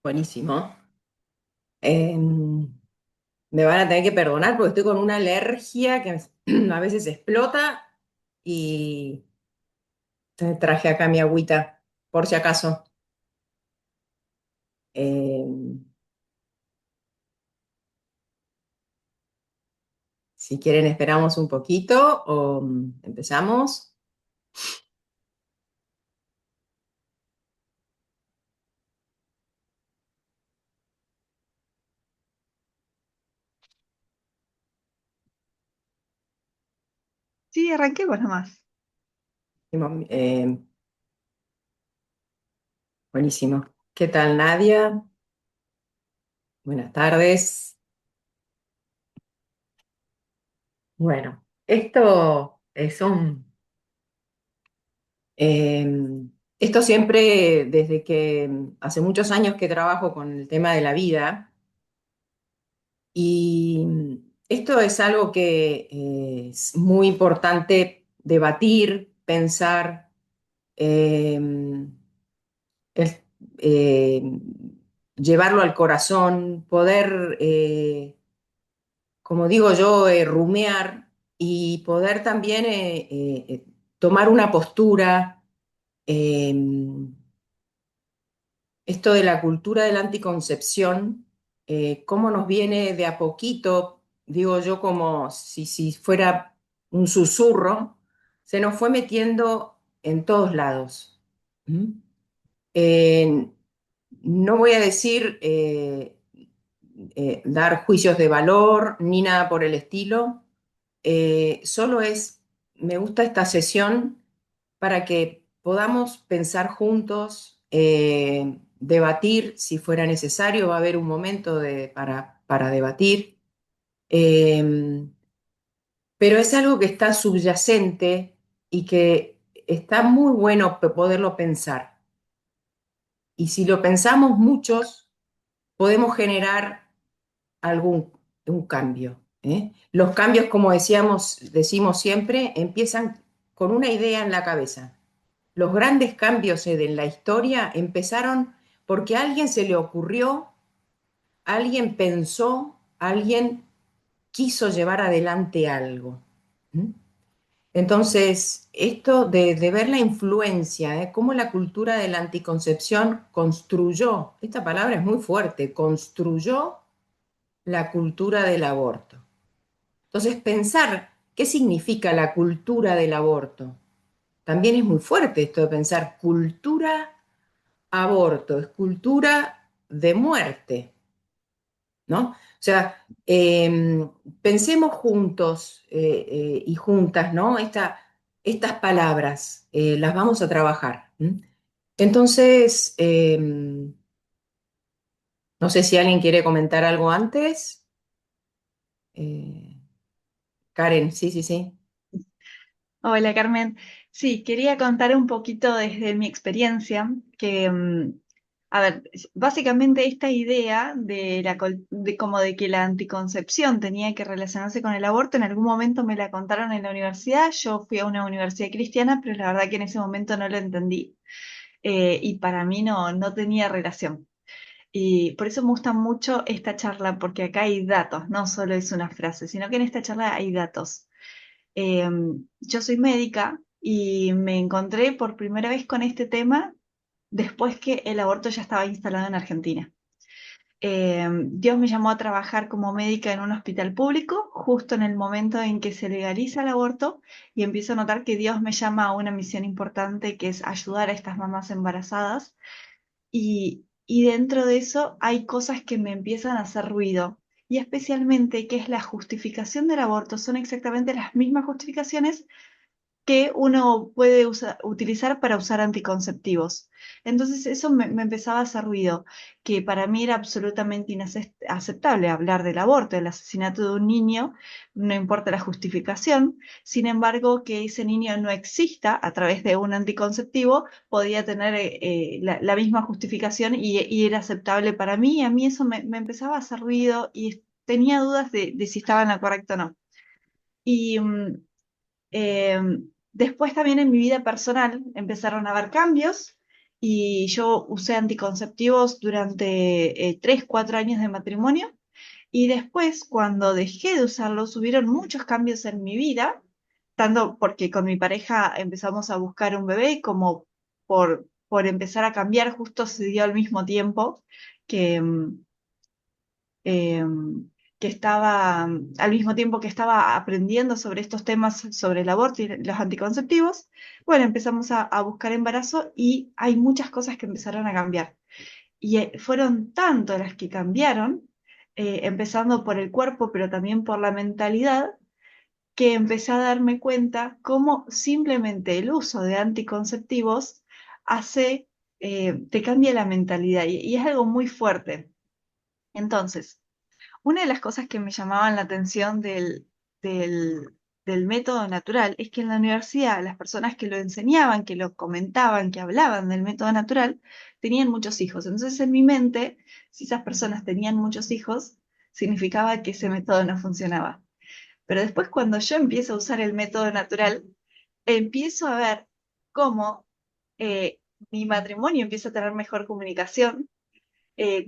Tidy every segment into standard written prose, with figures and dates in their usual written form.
Buenísimo. Me van a tener que perdonar porque estoy con una alergia que a veces explota y traje acá mi agüita, por si acaso. Em, si quieren esperamos un poquito o empezamos. Sí, arranquemos nomás. Em, buenísimo. ¿Qué tal, Nadia? Buenas tardes. Bueno, esto es esto siempre, desde que hace muchos años que trabajo con el tema de la vida, y esto es algo que es muy importante debatir, pensar, eh, el- eh, llevarlo al corazón, poder, como digo yo, rumear y poder también tomar una postura. eh, Esto de la cultura de la anticoncepción, cómo nos viene de a poquito, digo yo, como si fuera un susurro, se nos fue metiendo en todos lados. ¿Mm? Eh, no voy a decir dar juicios de valor ni nada por el estilo, solo es, me gusta esta sesión para que podamos pensar juntos, debatir si fuera necesario, va a haber un momento para debatir, eh, pero es algo que está subyacente y que está muy bueno poderlo pensar. Y si lo pensamos muchos, podemos generar algún un cambio. ¿Eh? Los cambios, como decimos siempre, empiezan con una idea en la cabeza. Los grandes cambios en la historia empezaron porque a alguien se le ocurrió, alguien pensó, alguien quiso llevar adelante algo. ¿Mm? Entonces, esto de ver la influencia, cómo la cultura de la anticoncepción construyó, esta palabra es muy fuerte, construyó la cultura del aborto. Entonces, pensar qué significa la cultura del aborto. También es muy fuerte esto de pensar cultura aborto, es cultura de muerte, ¿no? O sea, pensemos juntos y juntas, ¿no? Estas palabras las vamos a trabajar. ¿M? Entonces, no sé si alguien quiere comentar algo antes. Eh, Karen, sí, sí, sí. Hola Carmen. Sí, quería contar un poquito desde mi experiencia que, a ver, básicamente esta idea de como de que la anticoncepción tenía que relacionarse con el aborto, en algún momento me la contaron en la universidad. Yo fui a una universidad cristiana, pero la verdad que en ese momento no lo entendí. Y para mí no tenía relación. Y por eso me gusta mucho esta charla, porque acá hay datos, no solo es una frase, sino que en esta charla hay datos. Eh, yo soy médica y me encontré por primera vez con este tema después que el aborto ya estaba instalado en Argentina. Dios me llamó a trabajar como médica en un hospital público, justo en el momento en que se legaliza el aborto, y empiezo a notar que Dios me llama a una misión importante, que es ayudar a estas mamás embarazadas. Y dentro de eso hay cosas que me empiezan a hacer ruido. Y especialmente que es la justificación del aborto. Son exactamente las mismas justificaciones que uno puede utilizar para usar anticonceptivos. Entonces eso me empezaba a hacer ruido, que para mí era absolutamente inaceptable hablar del aborto, del asesinato de un niño, no importa la justificación. Sin embargo, que ese niño no exista a través de un anticonceptivo podía tener la misma justificación y era aceptable para mí. Y a mí eso me empezaba a hacer ruido y tenía dudas de si estaba en lo correcto o no. Y después también en mi vida personal empezaron a haber cambios, y yo usé anticonceptivos durante 3, 4 años de matrimonio y después cuando dejé de usarlos hubieron muchos cambios en mi vida, tanto porque con mi pareja empezamos a buscar un bebé como por empezar a cambiar, justo se dio al mismo tiempo que... eh, que estaba, al mismo tiempo que estaba aprendiendo sobre estos temas, sobre el aborto y los anticonceptivos, bueno, empezamos a buscar embarazo y hay muchas cosas que empezaron a cambiar. Y fueron tanto las que cambiaron, empezando por el cuerpo, pero también por la mentalidad, que empecé a darme cuenta cómo simplemente el uso de anticonceptivos hace, te cambia la mentalidad y es algo muy fuerte. Entonces, una de las cosas que me llamaban la atención del método natural es que en la universidad las personas que lo enseñaban, que lo comentaban, que hablaban del método natural, tenían muchos hijos. Entonces en mi mente, si esas personas tenían muchos hijos, significaba que ese método no funcionaba. Pero después cuando yo empiezo a usar el método natural, empiezo a ver cómo mi matrimonio empieza a tener mejor comunicación,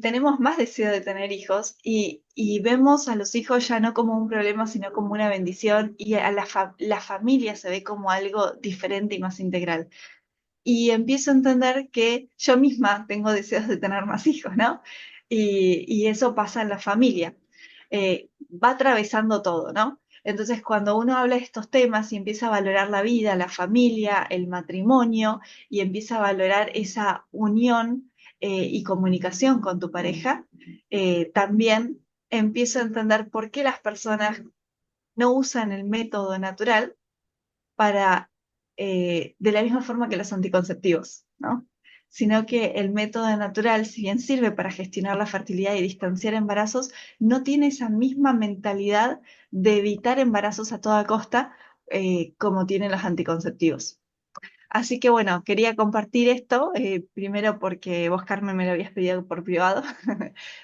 tenemos más deseo de tener hijos y vemos a los hijos ya no como un problema, sino como una bendición y a la familia se ve como algo diferente y más integral. Y empiezo a entender que yo misma tengo deseos de tener más hijos, ¿no? Y eso pasa en la familia. Va atravesando todo, ¿no? Entonces, cuando uno habla de estos temas y empieza a valorar la vida, la familia, el matrimonio, y empieza a valorar esa unión y comunicación con tu pareja, también empiezo a entender por qué las personas no usan el método natural para, de la misma forma que los anticonceptivos, ¿no? Sino que el método natural, si bien sirve para gestionar la fertilidad y distanciar embarazos, no tiene esa misma mentalidad de evitar embarazos a toda costa como tienen los anticonceptivos. Así que bueno, quería compartir esto, primero porque vos, Carmen, me lo habías pedido por privado,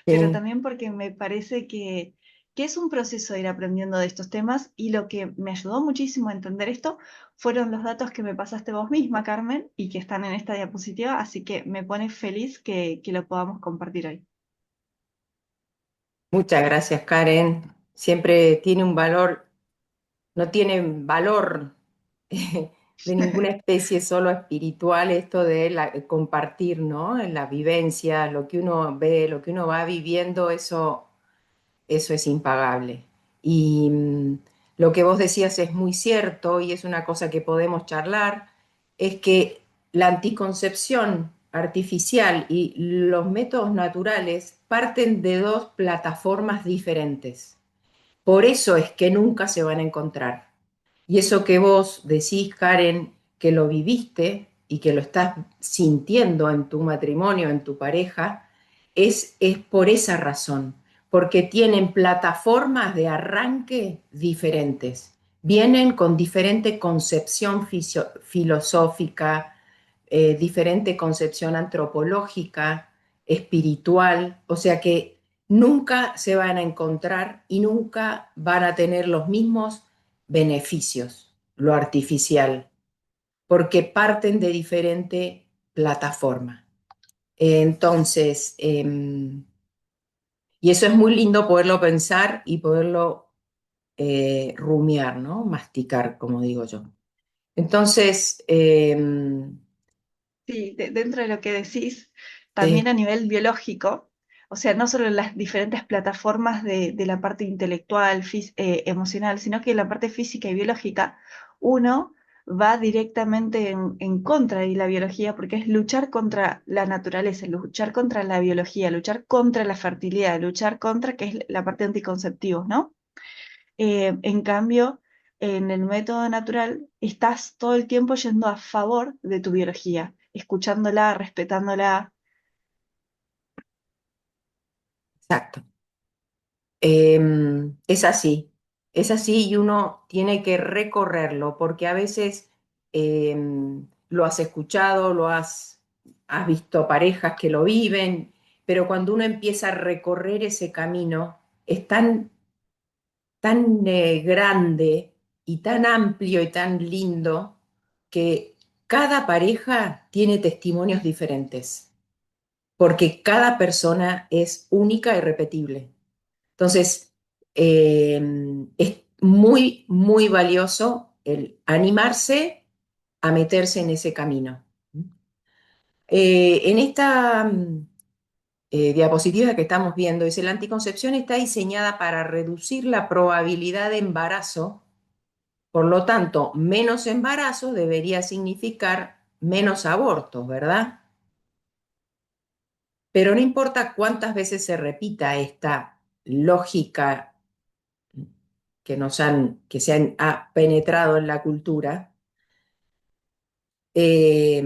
pero Sí. también porque me parece que es un proceso ir aprendiendo de estos temas y lo que me ayudó muchísimo a entender esto fueron los datos que me pasaste vos misma, Carmen, y que están en esta diapositiva, así que me pone feliz que lo podamos compartir hoy. Muchas gracias, Karen. Siempre tiene un valor, no tiene valor de ninguna especie, solo espiritual, esto de compartir, ¿no? La vivencia, lo que uno ve, lo que uno va viviendo, eso es impagable. Y lo que vos decías es muy cierto y es una cosa que podemos charlar, es que la anticoncepción artificial y los métodos naturales parten de dos plataformas diferentes. Por eso es que nunca se van a encontrar. Y eso que vos decís, Karen, que lo viviste y que lo estás sintiendo en tu matrimonio, en tu pareja, es por esa razón, porque tienen plataformas de arranque diferentes. Vienen con diferente concepción filosófica, diferente concepción antropológica, espiritual, o sea que nunca se van a encontrar y nunca van a tener los mismos beneficios, lo artificial, porque parten de diferente plataforma. Entonces, y eso es muy lindo poderlo pensar y poderlo rumiar, ¿no? Masticar, como digo yo. Entonces, Sí, dentro de lo que decís, también sí, a nivel biológico, o sea, no solo las diferentes plataformas de la parte intelectual, emocional, sino que la parte física y biológica, uno va directamente en contra de la biología porque es luchar contra la naturaleza, luchar contra la biología, luchar contra la fertilidad, luchar contra, que es la parte anticonceptivos, ¿no? En cambio, en el método natural estás todo el tiempo yendo a favor de tu biología, escuchándola, respetándola. exacto. Es así y uno tiene que recorrerlo porque a veces lo has escuchado, has visto parejas que lo viven, pero cuando uno empieza a recorrer ese camino es tan grande y tan amplio y tan lindo que cada pareja tiene testimonios diferentes, porque cada persona es única y repetible. Entonces, es muy, muy valioso el animarse a meterse en ese camino. En esta diapositiva que estamos viendo, dice, la anticoncepción está diseñada para reducir la probabilidad de embarazo, por lo tanto, menos embarazo debería significar menos abortos, ¿verdad? Pero no importa cuántas veces se repita esta lógica que ha penetrado en la cultura, eh,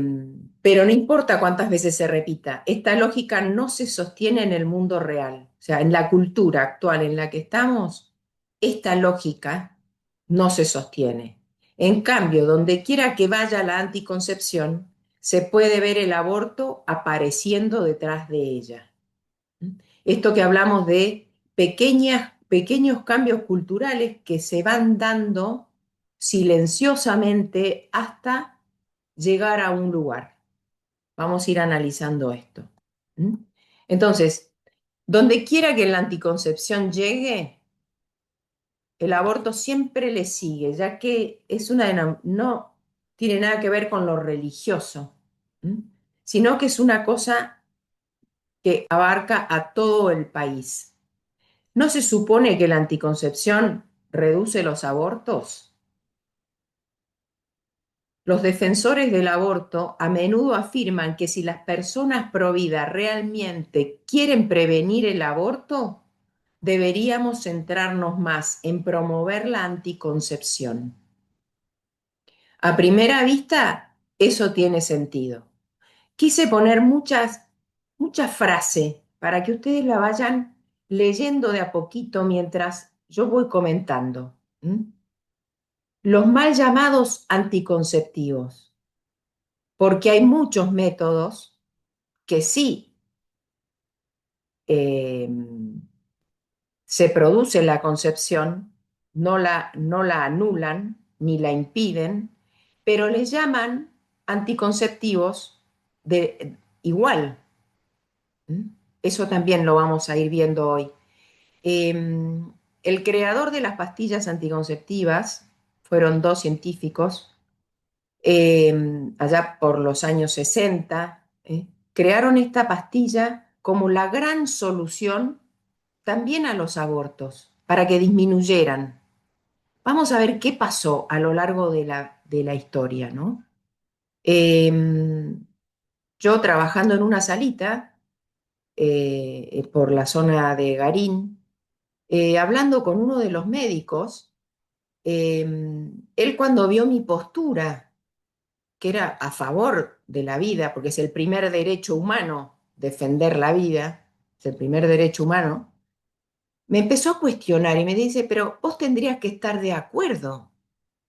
pero no importa cuántas veces se repita, esta lógica no se sostiene en el mundo real. O sea, en la cultura actual en la que estamos, esta lógica no se sostiene. En cambio, donde quiera que vaya la anticoncepción, se puede ver el aborto apareciendo detrás de ella. Esto que hablamos de pequeños cambios culturales que se van dando silenciosamente hasta llegar a un lugar. Vamos a ir analizando esto. ¿Mm? Entonces, donde quiera que la anticoncepción llegue, el aborto siempre le sigue, ya que no tiene nada que ver con lo religioso, ¿mm? Sino que es una cosa que abarca a todo el país. ¿No se supone que la anticoncepción reduce los abortos? Los defensores del aborto a menudo afirman que si las personas pro vida realmente quieren prevenir el aborto, deberíamos centrarnos más en promover la anticoncepción. A primera vista, eso tiene sentido. Quise poner muchas frases para que ustedes la vayan leyendo de a poquito mientras yo voy comentando. ¿Mm? Los mal llamados anticonceptivos, porque hay muchos métodos que sí eh, se produce la concepción, no la anulan ni la impiden, pero les llaman anticonceptivos igual. ¿Mm? Eso también lo vamos a ir viendo hoy. Eh, el creador de las pastillas anticonceptivas fueron dos científicos allá por los años 60, crearon esta pastilla como la gran solución también a los abortos, para que disminuyeran. Vamos a ver qué pasó a lo largo de la historia, ¿no? Eh, yo trabajando en una salita por la zona de Garín, hablando con uno de los médicos, eh, él cuando vio mi postura, que era a favor de la vida, porque es el primer derecho humano defender la vida, es el primer derecho humano, me empezó a cuestionar y me dice, pero vos tendrías que estar de acuerdo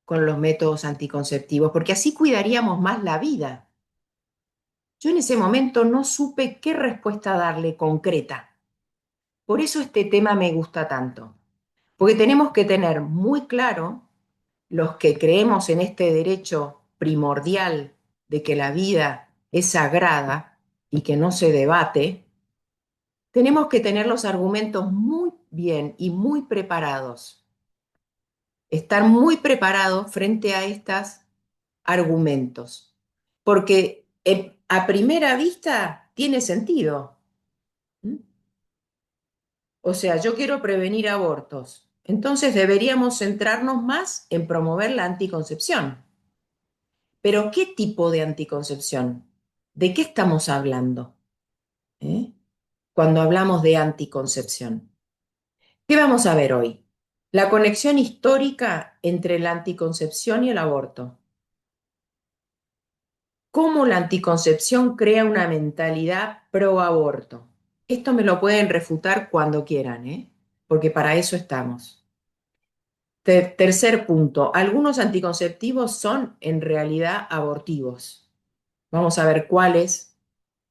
con los métodos anticonceptivos, porque así cuidaríamos más la vida. Yo en ese momento no supe qué respuesta darle concreta. Por eso este tema me gusta tanto, porque tenemos que tener muy claro, los que creemos en este derecho primordial de que la vida es sagrada y que no se debate, tenemos que tener los argumentos muy bien y muy preparados, estar muy preparados frente a estos argumentos, porque a primera vista tiene sentido. ¿Mm? O sea, yo quiero prevenir abortos, entonces deberíamos centrarnos más en promover la anticoncepción. Pero ¿qué tipo de anticoncepción? ¿De qué estamos hablando? ¿Eh? Cuando hablamos de anticoncepción. ¿Qué vamos a ver hoy? La conexión histórica entre la anticoncepción y el aborto. Cómo la anticoncepción crea una mentalidad pro aborto. Esto me lo pueden refutar cuando quieran, ¿eh? Porque para eso estamos. Tercer punto, algunos anticonceptivos son en realidad abortivos. Vamos a ver cuáles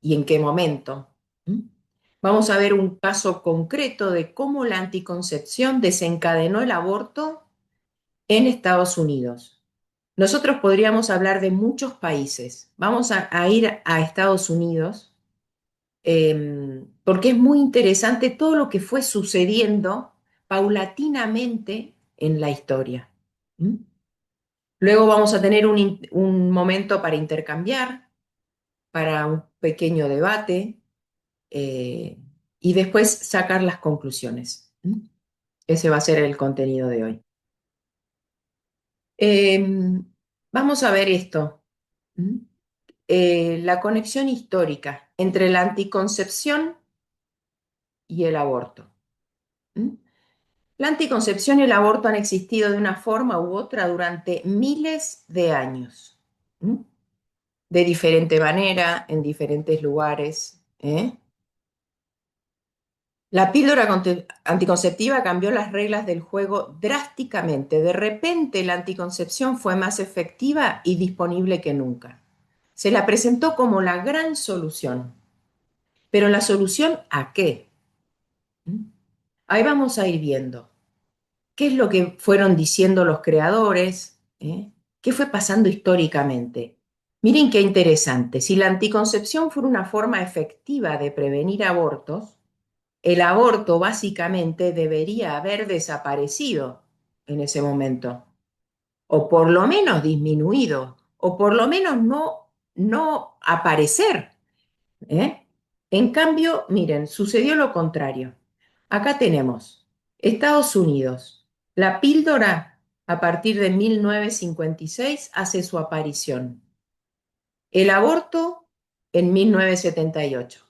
y en qué momento. ¿Mm? Vamos a ver un caso concreto de cómo la anticoncepción desencadenó el aborto en Estados Unidos. Nosotros podríamos hablar de muchos países. Vamos a ir a Estados Unidos, porque es muy interesante todo lo que fue sucediendo paulatinamente en la historia. ¿Mm? Luego vamos a tener un momento para intercambiar, para un pequeño debate, eh, y después sacar las conclusiones. ¿Mm? Ese va a ser el contenido de hoy. Vamos a ver esto. ¿Mm? La conexión histórica entre la anticoncepción y el aborto. ¿Mm? La anticoncepción y el aborto han existido de una forma u otra durante miles de años. ¿Mm? De diferente manera, en diferentes lugares. La píldora anticonceptiva cambió las reglas del juego drásticamente. De repente, la anticoncepción fue más efectiva y disponible que nunca. Se la presentó como la gran solución. Pero ¿la solución a qué? ¿Mm? Ahí vamos a ir viendo. ¿Qué es lo que fueron diciendo los creadores? ¿Qué fue pasando históricamente? Miren qué interesante. Si la anticoncepción fuera una forma efectiva de prevenir abortos, el aborto básicamente debería haber desaparecido en ese momento, o por lo menos disminuido, o por lo menos no aparecer. ¿Eh? En cambio, miren, sucedió lo contrario. Acá tenemos Estados Unidos. La píldora, a partir de 1956, hace su aparición. El aborto en 1978.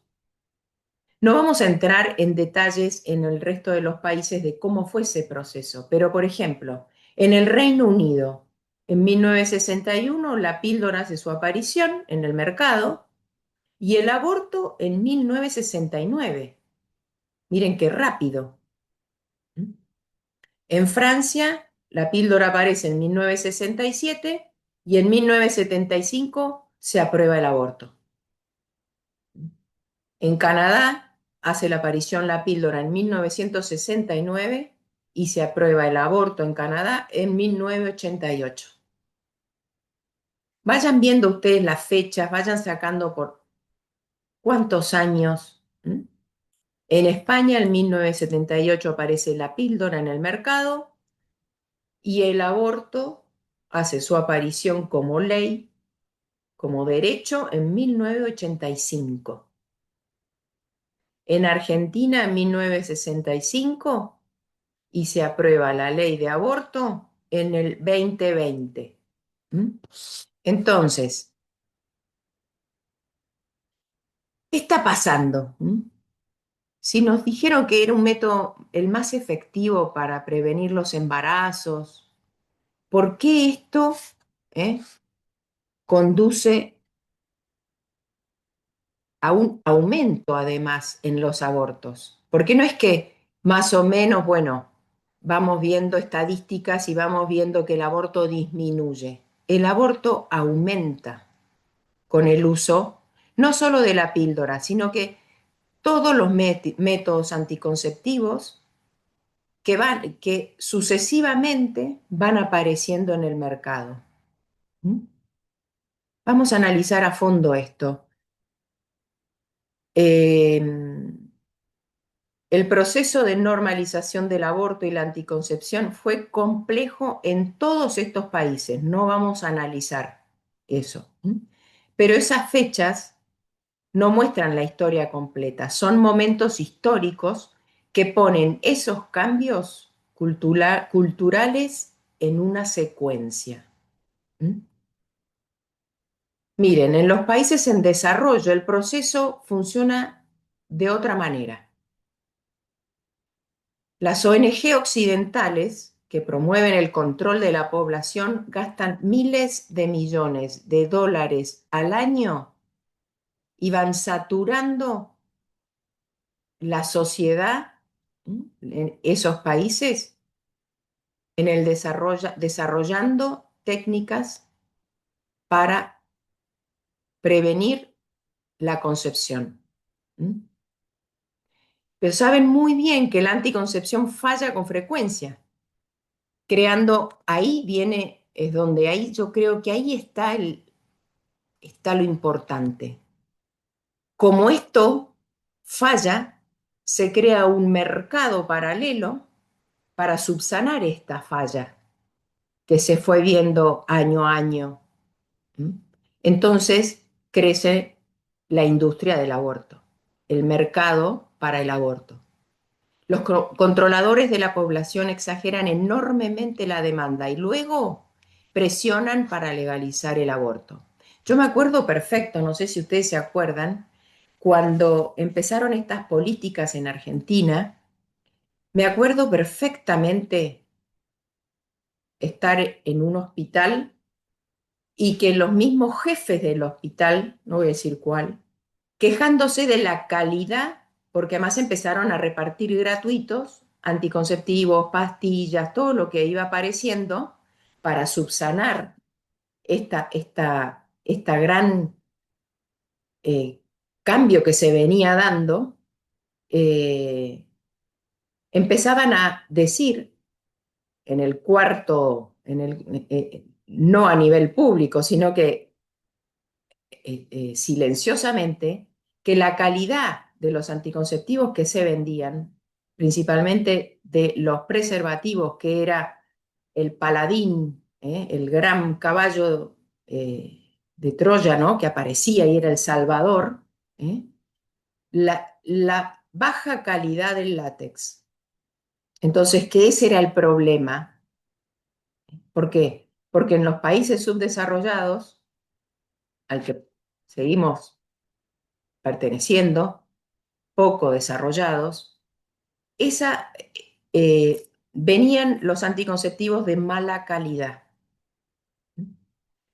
No vamos a entrar en detalles en el resto de los países de cómo fue ese proceso, pero por ejemplo, en el Reino Unido, en 1961, la píldora hace su aparición en el mercado y el aborto en 1969. Miren qué rápido. En Francia, la píldora aparece en 1967 y en 1975 se aprueba el aborto. En Canadá hace la aparición la píldora en 1969 y se aprueba el aborto en Canadá en 1988. Vayan viendo ustedes las fechas, vayan sacando por cuántos años. En España, en 1978, aparece la píldora en el mercado y el aborto hace su aparición como ley, como derecho, en 1985. En Argentina, en 1965, y se aprueba la ley de aborto en el 2020. ¿Mm? Entonces, ¿qué está pasando? Si nos dijeron que era un método el más efectivo para prevenir los embarazos, ¿por qué esto eh, conduce a un aumento además en los abortos? Porque no es que más o menos, bueno, vamos viendo estadísticas y vamos viendo que el aborto disminuye. El aborto aumenta con el uso no solo de la píldora, sino que todos los métodos anticonceptivos que sucesivamente van apareciendo en el mercado. ¿Mm? Vamos a analizar a fondo esto. Eh, el proceso de normalización del aborto y la anticoncepción fue complejo en todos estos países. No vamos a analizar eso. Pero esas fechas no muestran la historia completa. Son momentos históricos que ponen esos cambios culturales en una secuencia. ¿Mm? Miren, en los países en desarrollo el proceso funciona de otra manera. Las ONG occidentales que promueven el control de la población gastan miles de millones de dólares al año y van saturando la sociedad en esos países en el desarrollando técnicas para prevenir la concepción. ¿Mm? Pero saben muy bien que la anticoncepción falla con frecuencia, creando, ahí viene es donde ahí yo creo que ahí está, está lo importante. Como esto falla, se crea un mercado paralelo para subsanar esta falla que se fue viendo año a año. ¿Mm? Entonces crece la industria del aborto, el mercado para el aborto. Los controladores de la población exageran enormemente la demanda y luego presionan para legalizar el aborto. Yo me acuerdo perfecto, no sé si ustedes se acuerdan, cuando empezaron estas políticas en Argentina, me acuerdo perfectamente estar en un hospital y que los mismos jefes del hospital, no voy a decir cuál, quejándose de la calidad, porque además empezaron a repartir gratuitos anticonceptivos, pastillas, todo lo que iba apareciendo para subsanar esta gran eh, cambio que se venía dando, eh, empezaban a decir en el cuarto, no a nivel público, sino que silenciosamente que la calidad de los anticonceptivos que se vendían, principalmente de los preservativos, que era el paladín, el gran caballo de Troya, ¿no? Que aparecía y era el salvador, ¿eh? La baja calidad del látex. Entonces, que ese era el problema. ¿Por qué? Porque en los países subdesarrollados, al que seguimos perteneciendo, poco desarrollados, esa, venían los anticonceptivos de mala calidad.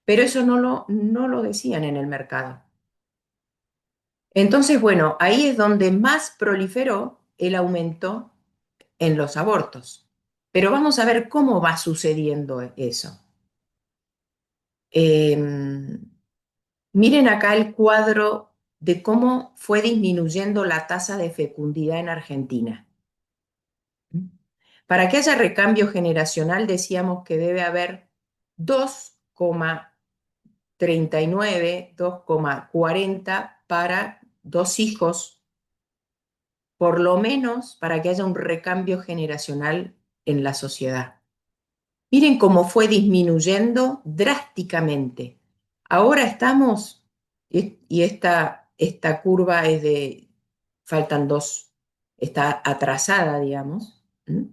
Pero eso no lo decían en el mercado. Entonces, bueno, ahí es donde más proliferó el aumento en los abortos. Pero vamos a ver cómo va sucediendo eso. Eh, Miren acá el cuadro de cómo fue disminuyendo la tasa de fecundidad en Argentina. Para que haya recambio generacional decíamos que debe haber 2,39, 2,40 para dos hijos, por lo menos para que haya un recambio generacional en la sociedad. Miren cómo fue disminuyendo drásticamente. Ahora estamos, y esta curva es de, faltan dos, está atrasada, digamos. ¿Mm?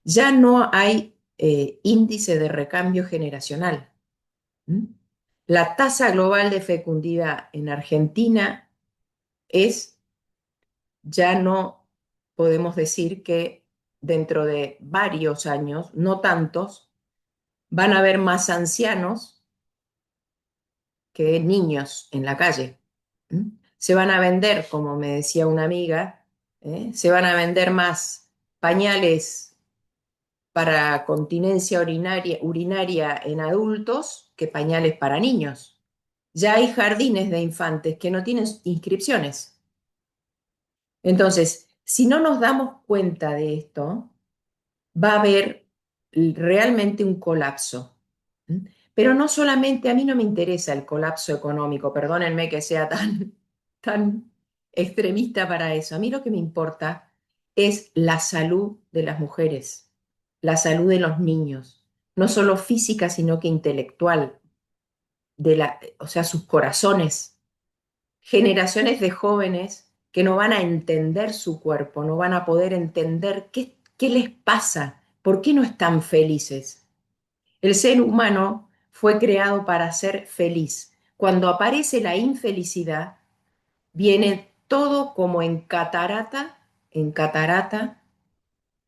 Ya no hay índice de recambio generacional. ¿Mm? La tasa global de fecundidad en Argentina es, ya no podemos decir que dentro de varios años, no tantos, van a haber más ancianos que niños en la calle. ¿Mm? Se van a vender, como me decía una amiga, se van a vender más pañales para continencia urinaria en adultos que pañales para niños. Ya hay jardines de infantes que no tienen inscripciones. Entonces, si no nos damos cuenta de esto, va a haber realmente un colapso. ¿Mm? Pero no solamente, a mí no me interesa el colapso económico, perdónenme que sea tan extremista para eso. A mí lo que me importa es la salud de las mujeres, la salud de los niños, no solo física, sino que intelectual, o sea, sus corazones. Generaciones de jóvenes que no van a entender su cuerpo, no van a poder entender qué les pasa, por qué no están felices. El ser humano fue creado para ser feliz. Cuando aparece la infelicidad, viene todo como en catarata,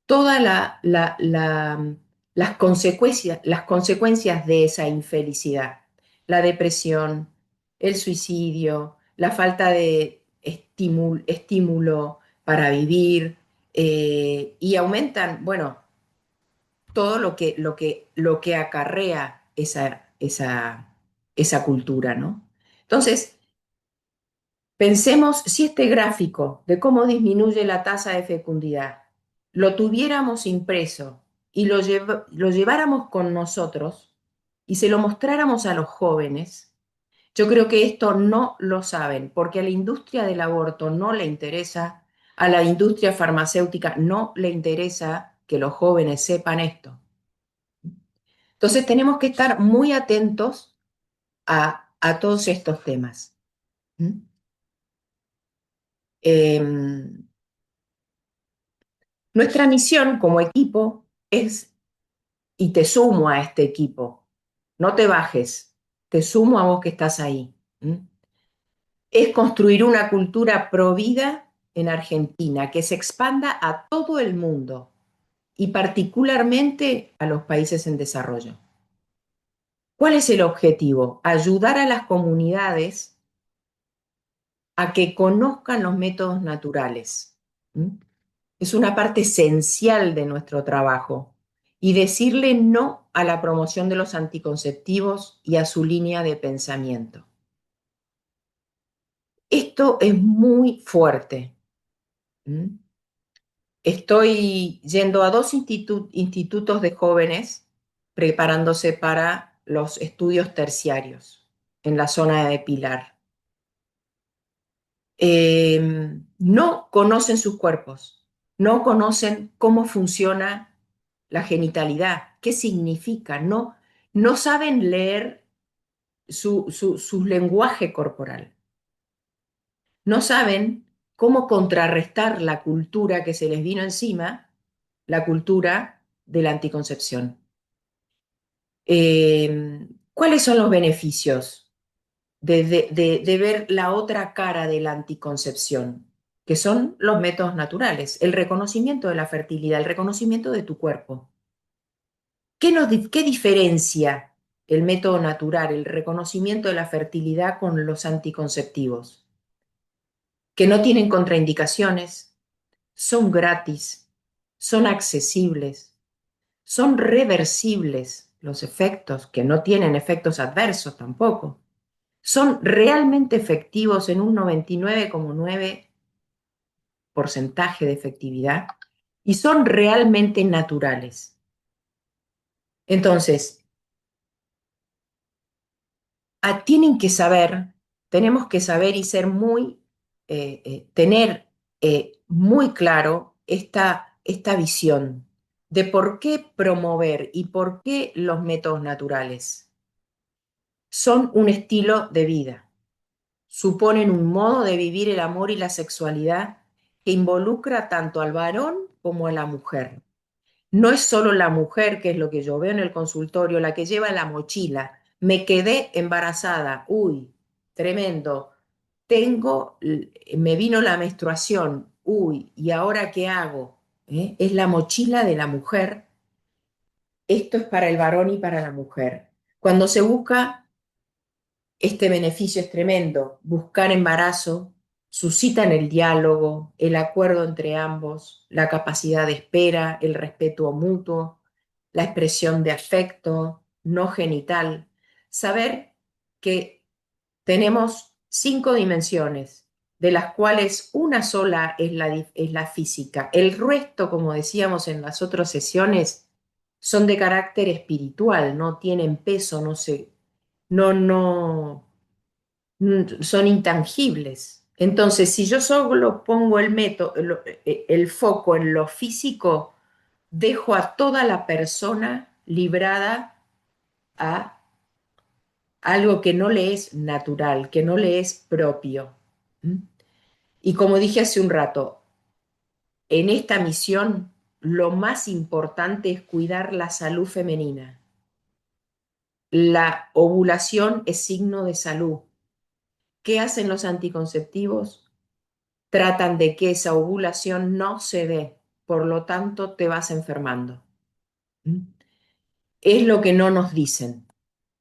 todas las consecuencias de esa infelicidad, la depresión, el suicidio, la falta de estímulo para vivir, y aumentan, bueno, todo lo que acarrea esa cultura, ¿no? Entonces, pensemos si este gráfico de cómo disminuye la tasa de fecundidad lo tuviéramos impreso y lo lleváramos con nosotros, y se lo mostráramos a los jóvenes, yo creo que esto no lo saben, porque a la industria del aborto no le interesa, a la industria farmacéutica no le interesa que los jóvenes sepan esto. Entonces tenemos que estar muy atentos a todos estos temas. ¿Mm? Eh, Nuestra misión como equipo es, y te sumo a este equipo, no te bajes, te sumo a vos que estás ahí, es construir una cultura provida en Argentina que se expanda a todo el mundo y particularmente a los países en desarrollo. ¿Cuál es el objetivo? Ayudar a las comunidades a que conozcan los métodos naturales. ¿Mm? Es una parte esencial de nuestro trabajo y decirle no a la promoción de los anticonceptivos y a su línea de pensamiento. Esto es muy fuerte. ¿Mm? Estoy yendo a dos institutos de jóvenes preparándose para los estudios terciarios en la zona de Pilar. No conocen sus cuerpos, no conocen cómo funciona la genitalidad, qué significa, no saben leer su lenguaje corporal, no saben cómo contrarrestar la cultura que se les vino encima, la cultura de la anticoncepción. ¿Cuáles son los beneficios de ver la otra cara de la anticoncepción? Que son los métodos naturales, el reconocimiento de la fertilidad, el reconocimiento de tu cuerpo. ¿Qué diferencia el método natural, el reconocimiento de la fertilidad con los anticonceptivos? Que no tienen contraindicaciones, son gratis, son accesibles, son reversibles los efectos, que no tienen efectos adversos tampoco. Son realmente efectivos en un 99,9% de efectividad y son realmente naturales. Entonces, tienen que saber, tenemos que saber y ser tener muy claro esta visión de por qué promover y por qué los métodos naturales son un estilo de vida, suponen un modo de vivir el amor y la sexualidad que involucra tanto al varón como a la mujer. No es solo la mujer, que es lo que yo veo en el consultorio, la que lleva la mochila. Me quedé embarazada, uy, tremendo. Me vino la menstruación, uy, ¿y ahora qué hago? Es la mochila de la mujer. Esto es para el varón y para la mujer. Cuando se busca, este beneficio es tremendo. Buscar embarazo suscitan el diálogo, el acuerdo entre ambos, la capacidad de espera, el respeto mutuo, la expresión de afecto no genital. Saber que tenemos 5 dimensiones, de las cuales una sola es la física. El resto, como decíamos en las otras sesiones, son de carácter espiritual, no tienen peso, no, son intangibles. Entonces, si yo solo pongo el foco en lo físico, dejo a toda la persona librada a algo que no le es natural, que no le es propio. ¿Mm? Y como dije hace un rato, en esta misión lo más importante es cuidar la salud femenina. La ovulación es signo de salud. ¿Qué hacen los anticonceptivos? Tratan de que esa ovulación no se dé, por lo tanto te vas enfermando. ¿Mm? Es lo que no nos dicen.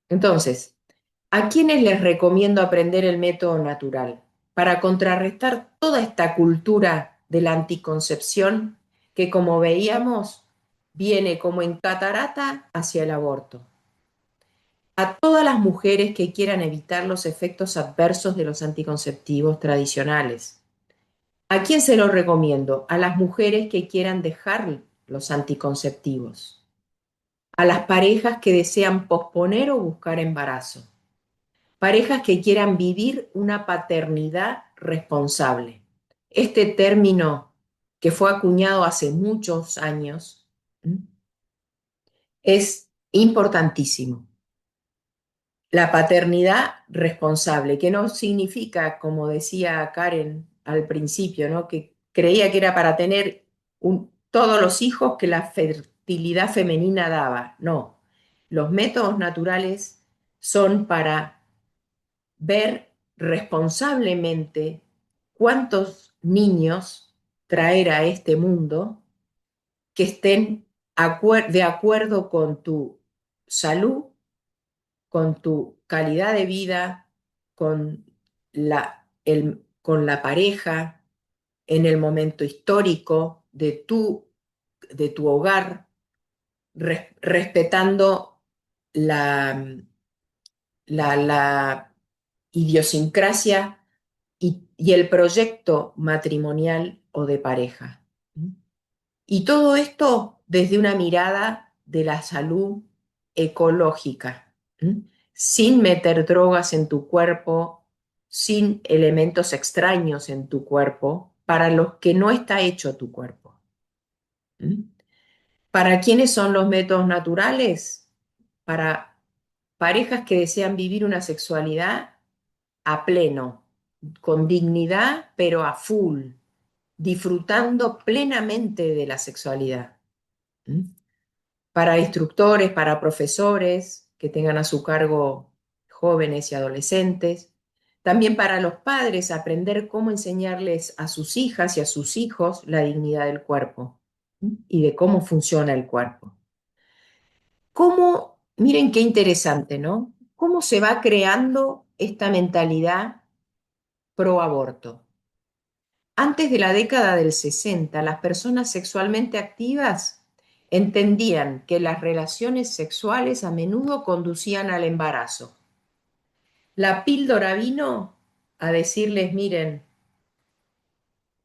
Entonces, ¿a quiénes les recomiendo aprender el método natural? Para contrarrestar toda esta cultura de la anticoncepción que, como veíamos, viene como en catarata hacia el aborto. A todas las mujeres que quieran evitar los efectos adversos de los anticonceptivos tradicionales. ¿A quién se lo recomiendo? A las mujeres que quieran dejar los anticonceptivos. a las parejas que desean posponer o buscar embarazo, parejas que quieran vivir una paternidad responsable. Este término que fue acuñado hace muchos años es importantísimo. La paternidad responsable, que no significa, como decía Karen al principio, ¿no? Que creía que era para tener todos los hijos que la fertilidad femenina daba. No, los métodos naturales son para ver responsablemente cuántos niños traer a este mundo que estén de acuerdo con tu salud, con tu calidad de vida, con con la pareja, en el momento histórico de tu hogar, respetando la, la idiosincrasia y el proyecto matrimonial o de pareja. Y todo esto desde una mirada de la salud ecológica, ¿m? Sin meter drogas en tu cuerpo, sin elementos extraños en tu cuerpo, para los que no está hecho tu cuerpo. ¿M? ¿Para quiénes son los métodos naturales? Para parejas que desean vivir una sexualidad a pleno, con dignidad, pero a full, disfrutando plenamente de la sexualidad. ¿M? Para instructores, para profesores que tengan a su cargo jóvenes y adolescentes. También para los padres aprender cómo enseñarles a sus hijas y a sus hijos la dignidad del cuerpo y de cómo funciona el cuerpo. Miren qué interesante, ¿no? ¿Cómo se va creando esta mentalidad pro aborto? Antes de la década del 60, las personas sexualmente activas entendían que las relaciones sexuales a menudo conducían al embarazo. La píldora vino a decirles, miren,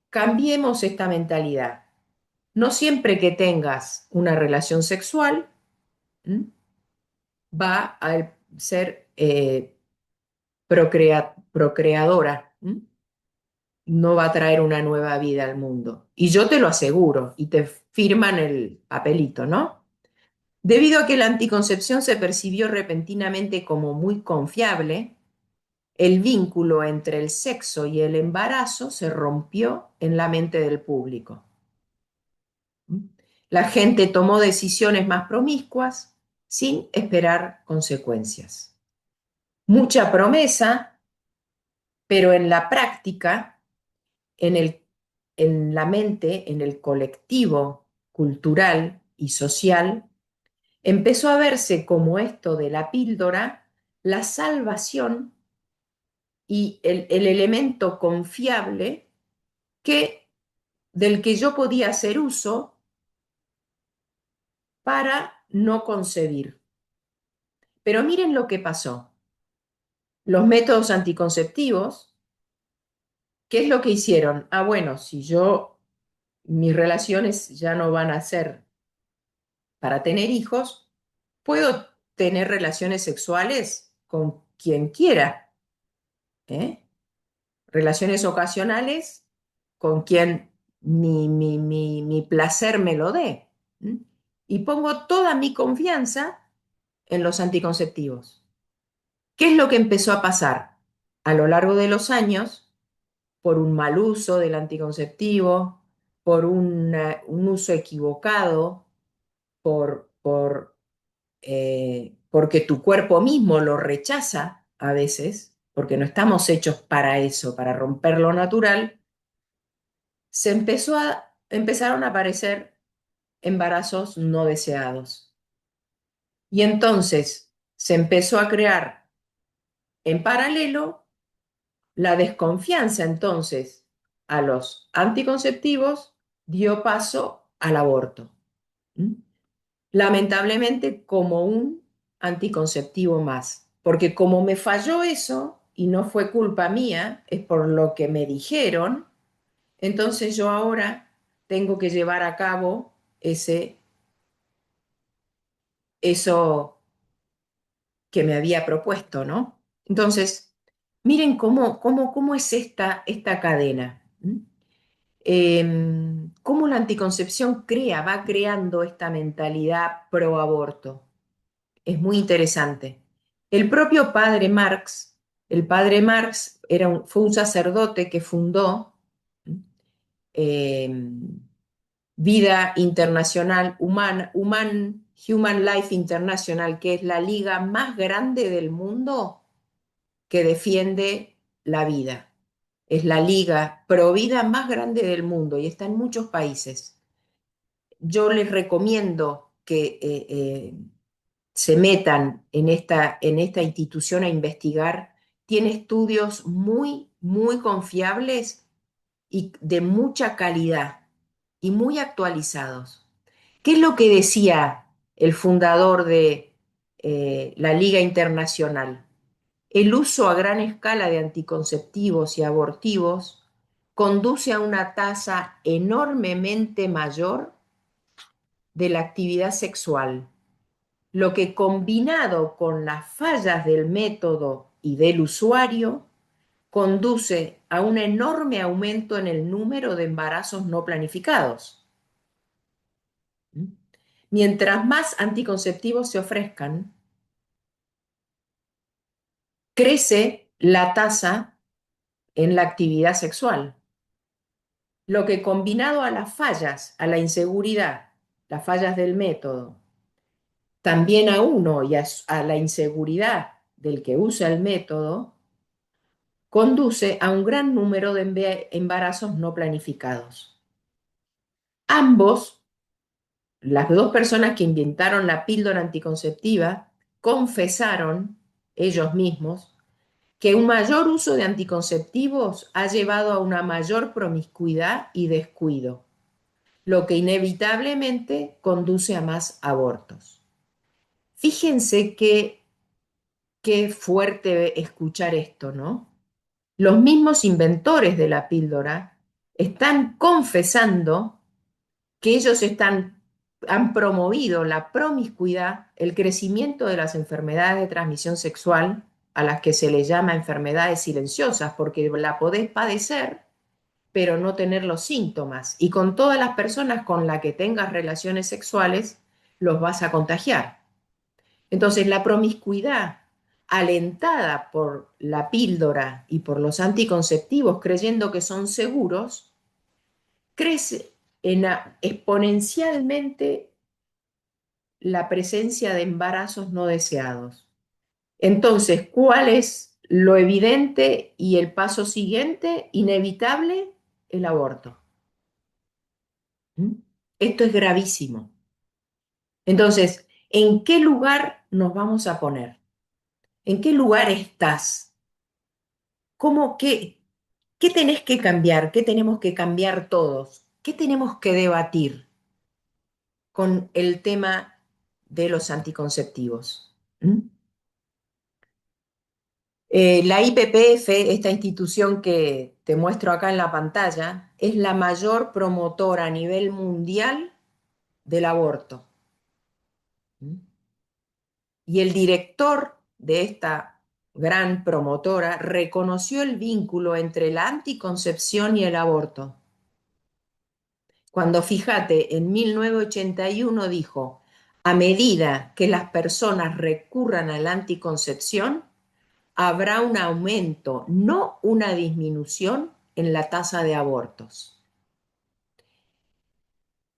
cambiemos esta mentalidad. No siempre que tengas una relación sexual va a ser procreadora. No va a traer una nueva vida al mundo. Y yo te lo aseguro, y te firman el papelito, ¿no? Debido a que la anticoncepción se percibió repentinamente como muy confiable, el vínculo entre el sexo y el embarazo se rompió en la mente del público. La gente tomó decisiones más promiscuas sin esperar consecuencias. Mucha promesa, pero en la práctica en en la mente, en el colectivo cultural y social, empezó a verse como esto de la píldora, la salvación y el elemento confiable del que yo podía hacer uso para no concebir. Pero miren lo que pasó. Los métodos anticonceptivos, ¿qué es lo que hicieron? Ah, bueno, si mis relaciones ya no van a ser para tener hijos, puedo tener relaciones sexuales con quien quiera, ¿eh? Relaciones ocasionales con quien mi placer me lo dé. ¿M? Y pongo toda mi confianza en los anticonceptivos. ¿Qué es lo que empezó a pasar? A lo largo de los años, por un mal uso del anticonceptivo, por un uso equivocado, porque tu cuerpo mismo lo rechaza a veces, porque no estamos hechos para eso, para romper lo natural, empezaron a aparecer embarazos no deseados. Y entonces se empezó a crear en paralelo la desconfianza entonces a los anticonceptivos dio paso al aborto. ¿Mm? Lamentablemente como un anticonceptivo más, porque como me falló eso y no fue culpa mía, es por lo que me dijeron, entonces yo ahora tengo que llevar a cabo eso que me había propuesto, ¿no? Entonces, miren cómo es esta cadena. Cómo la anticoncepción va creando esta mentalidad pro aborto. Es muy interesante. El propio el padre Marx fue un sacerdote que fundó eh, Vida Internacional, Human Life International, que es la liga más grande del mundo que defiende la vida. Es la liga pro vida más grande del mundo y está en muchos países. Yo les recomiendo que se metan en esta institución a investigar. Tiene estudios muy confiables y de mucha calidad y muy actualizados. ¿Qué es lo que decía el fundador de la Liga Internacional? El uso a gran escala de anticonceptivos y abortivos conduce a una tasa enormemente mayor de la actividad sexual, lo que combinado con las fallas del método y del usuario, conduce a un enorme aumento en el número de embarazos no planificados. Mientras más anticonceptivos se ofrezcan, crece la tasa en la actividad sexual, lo que combinado a las fallas, a la inseguridad, las fallas del método, también a uno y a la inseguridad del que usa el método, conduce a un gran número de embarazos no planificados. Ambos, las dos personas que inventaron la píldora anticonceptiva, confesaron ellos mismos que un mayor uso de anticonceptivos ha llevado a una mayor promiscuidad y descuido, lo que inevitablemente conduce a más abortos. Fíjense qué fuerte escuchar esto, ¿no? Los mismos inventores de la píldora están confesando que han promovido la promiscuidad, el crecimiento de las enfermedades de transmisión sexual, a las que se les llama enfermedades silenciosas, porque la podés padecer, pero no tener los síntomas. Y con todas las personas con las que tengas relaciones sexuales, los vas a contagiar. Entonces, la promiscuidad, alentada por la píldora y por los anticonceptivos, creyendo que son seguros, crece exponencialmente la presencia de embarazos no deseados. Entonces, ¿cuál es lo evidente y el paso siguiente, inevitable? El aborto. ¿Mm? Esto es gravísimo. Entonces, ¿en qué lugar nos vamos a poner? ¿En qué lugar estás? ¿Qué tenés que cambiar? ¿Qué tenemos que cambiar todos? ¿Qué tenemos que debatir con el tema de los anticonceptivos? ¿Mm? La IPPF, esta institución que te muestro acá en la pantalla, es la mayor promotora a nivel mundial del aborto. ¿Mm? Y el director de esta gran promotora reconoció el vínculo entre la anticoncepción y el aborto. Cuando, fíjate, en 1981 dijo, a medida que las personas recurran a la anticoncepción, habrá un aumento, no una disminución en la tasa de abortos.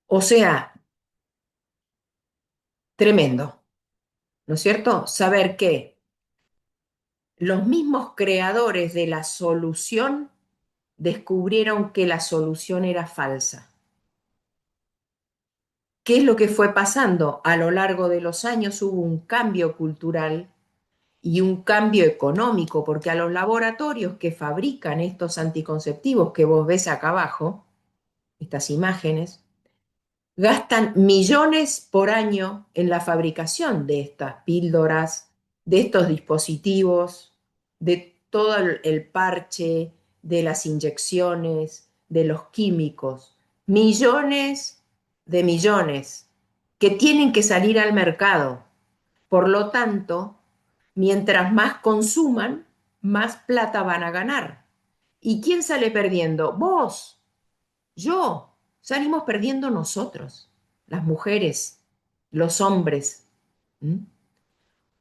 O sea, tremendo, ¿no es cierto? Saber que los mismos creadores de la solución descubrieron que la solución era falsa. ¿Qué es lo que fue pasando? A lo largo de los años hubo un cambio cultural y un cambio económico, porque a los laboratorios que fabrican estos anticonceptivos que vos ves acá abajo, estas imágenes, gastan millones por año en la fabricación de estas píldoras, de estos dispositivos, de todo el parche, de las inyecciones, de los químicos. Millones de millones que tienen que salir al mercado. Por lo tanto, mientras más consuman, más plata van a ganar. ¿Y quién sale perdiendo? Vos, yo. Salimos perdiendo nosotros, las mujeres, los hombres. ¿Mm?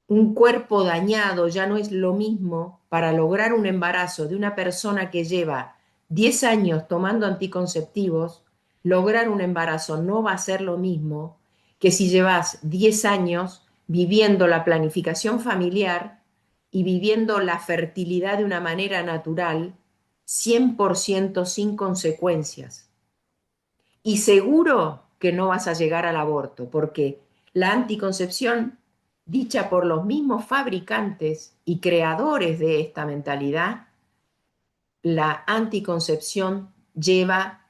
Un cuerpo dañado ya no es lo mismo para lograr un embarazo de una persona que lleva 10 años tomando anticonceptivos. Lograr un embarazo no va a ser lo mismo que si llevas 10 años viviendo la planificación familiar y viviendo la fertilidad de una manera natural, 100% sin consecuencias. Y seguro que no vas a llegar al aborto, porque la anticoncepción, dicha por los mismos fabricantes y creadores de esta mentalidad, la anticoncepción lleva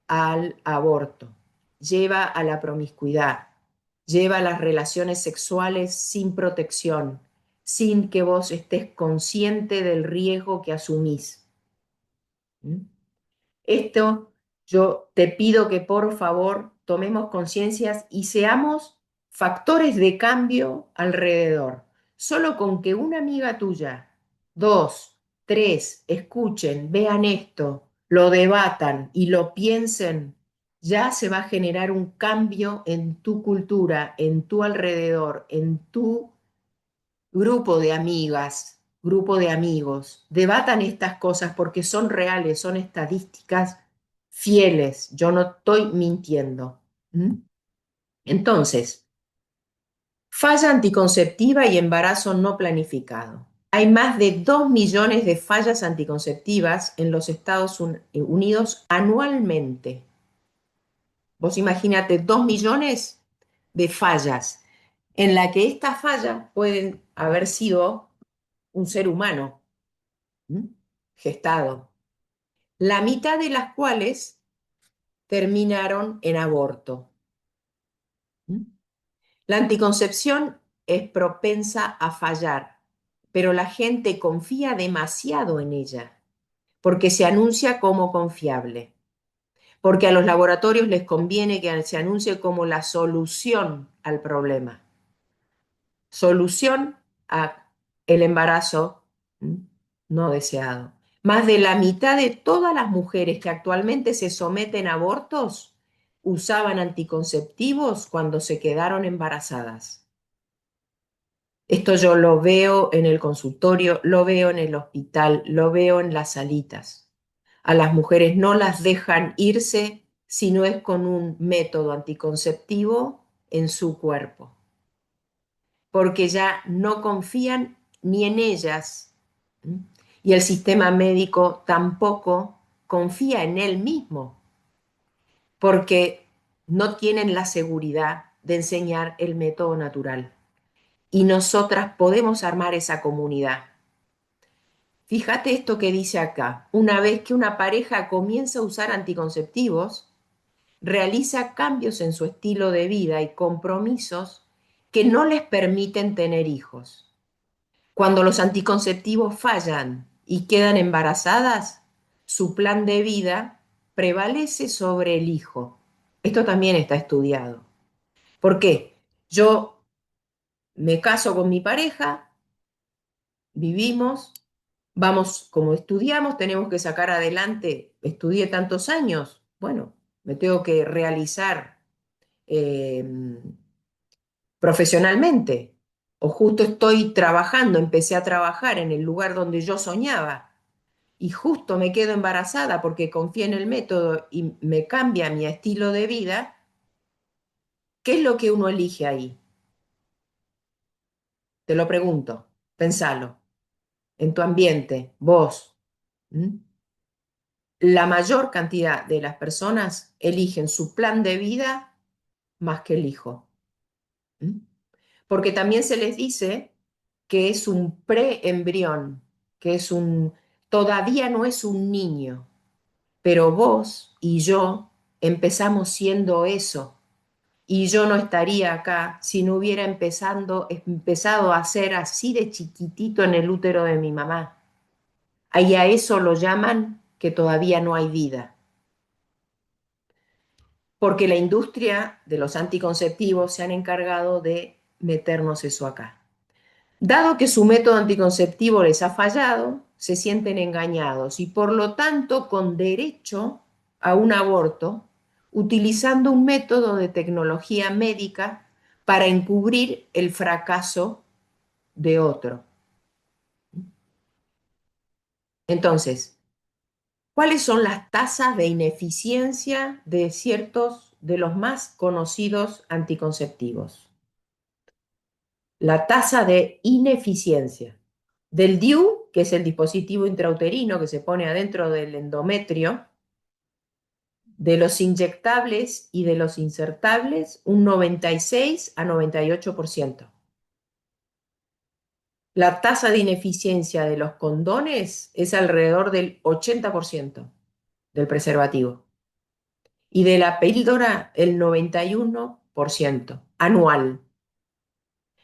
al aborto, lleva a la promiscuidad, lleva a las relaciones sexuales sin protección, sin que vos estés consciente del riesgo que asumís. ¿Mm? Esto yo te pido que por favor tomemos conciencias y seamos factores de cambio alrededor. Solo con que una amiga tuya, dos, tres, escuchen, vean esto, lo debatan y lo piensen, ya se va a generar un cambio en tu cultura, en tu alrededor, en tu grupo de amigas, grupo de amigos, debatan estas cosas porque son reales, son estadísticas fieles. Yo no estoy mintiendo. ¿Mm? Entonces, falla anticonceptiva y embarazo no planificado. Hay más de 2 millones de fallas anticonceptivas en los Estados Unidos anualmente. Vos imagínate 2 millones de fallas, en la que estas fallas pueden haber sido un ser humano. ¿Mm? Gestado, la mitad de las cuales terminaron en aborto. ¿Mm? La anticoncepción es propensa a fallar, pero la gente confía demasiado en ella porque se anuncia como confiable, porque a los laboratorios les conviene que se anuncie como la solución al problema, solución a el embarazo no deseado. Más de la mitad de todas las mujeres que actualmente se someten a abortos usaban anticonceptivos cuando se quedaron embarazadas. Esto yo lo veo en el consultorio, lo veo en el hospital, lo veo en las salitas. A las mujeres no las dejan irse si no es con un método anticonceptivo en su cuerpo, porque ya no confían ni en ellas. ¿Mm? Y el sistema médico tampoco confía en él mismo, porque no tienen la seguridad de enseñar el método natural. Y nosotras podemos armar esa comunidad. Fíjate esto que dice acá. Una vez que una pareja comienza a usar anticonceptivos, realiza cambios en su estilo de vida y compromisos que no les permiten tener hijos. Cuando los anticonceptivos fallan y quedan embarazadas, su plan de vida prevalece sobre el hijo. Esto también está estudiado. ¿Por qué? Yo me caso con mi pareja, vivimos, vamos, como estudiamos, tenemos que sacar adelante, estudié tantos años, bueno, me tengo que realizar eh, profesionalmente, o justo estoy trabajando, empecé a trabajar en el lugar donde yo soñaba y justo me quedo embarazada porque confié en el método y me cambia mi estilo de vida, ¿qué es lo que uno elige ahí? Te lo pregunto, pensalo, en tu ambiente, vos. ¿Mm? La mayor cantidad de las personas eligen su plan de vida más que el hijo. ¿Mm? Porque también se les dice que es un preembrión, que es todavía no es un niño, pero vos y yo empezamos siendo eso. Y yo no estaría acá si no hubiera empezado a ser así de chiquitito en el útero de mi mamá. Ahí a eso lo llaman que todavía no hay vida. Porque la industria de los anticonceptivos se han encargado de meternos eso acá. Dado que su método anticonceptivo les ha fallado, se sienten engañados y por lo tanto con derecho a un aborto, utilizando un método de tecnología médica para encubrir el fracaso de otro. Entonces, ¿cuáles son las tasas de ineficiencia de ciertos de los más conocidos anticonceptivos? La tasa de ineficiencia del DIU, que es el dispositivo intrauterino que se pone adentro del endometrio, de los inyectables y de los insertables, un 96 a 98%. La tasa de ineficiencia de los condones es alrededor del 80% del preservativo y de la píldora el 91% anual.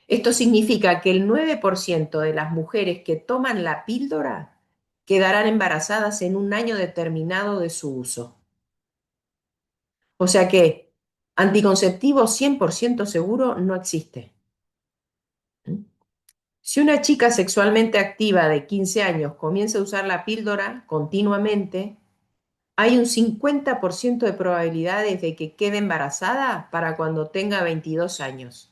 Esto significa que el 9% de las mujeres que toman la píldora quedarán embarazadas en un año determinado de su uso. O sea que anticonceptivo 100% seguro no existe. Si una chica sexualmente activa de 15 años comienza a usar la píldora continuamente, hay un 50% de probabilidades de que quede embarazada para cuando tenga 22 años.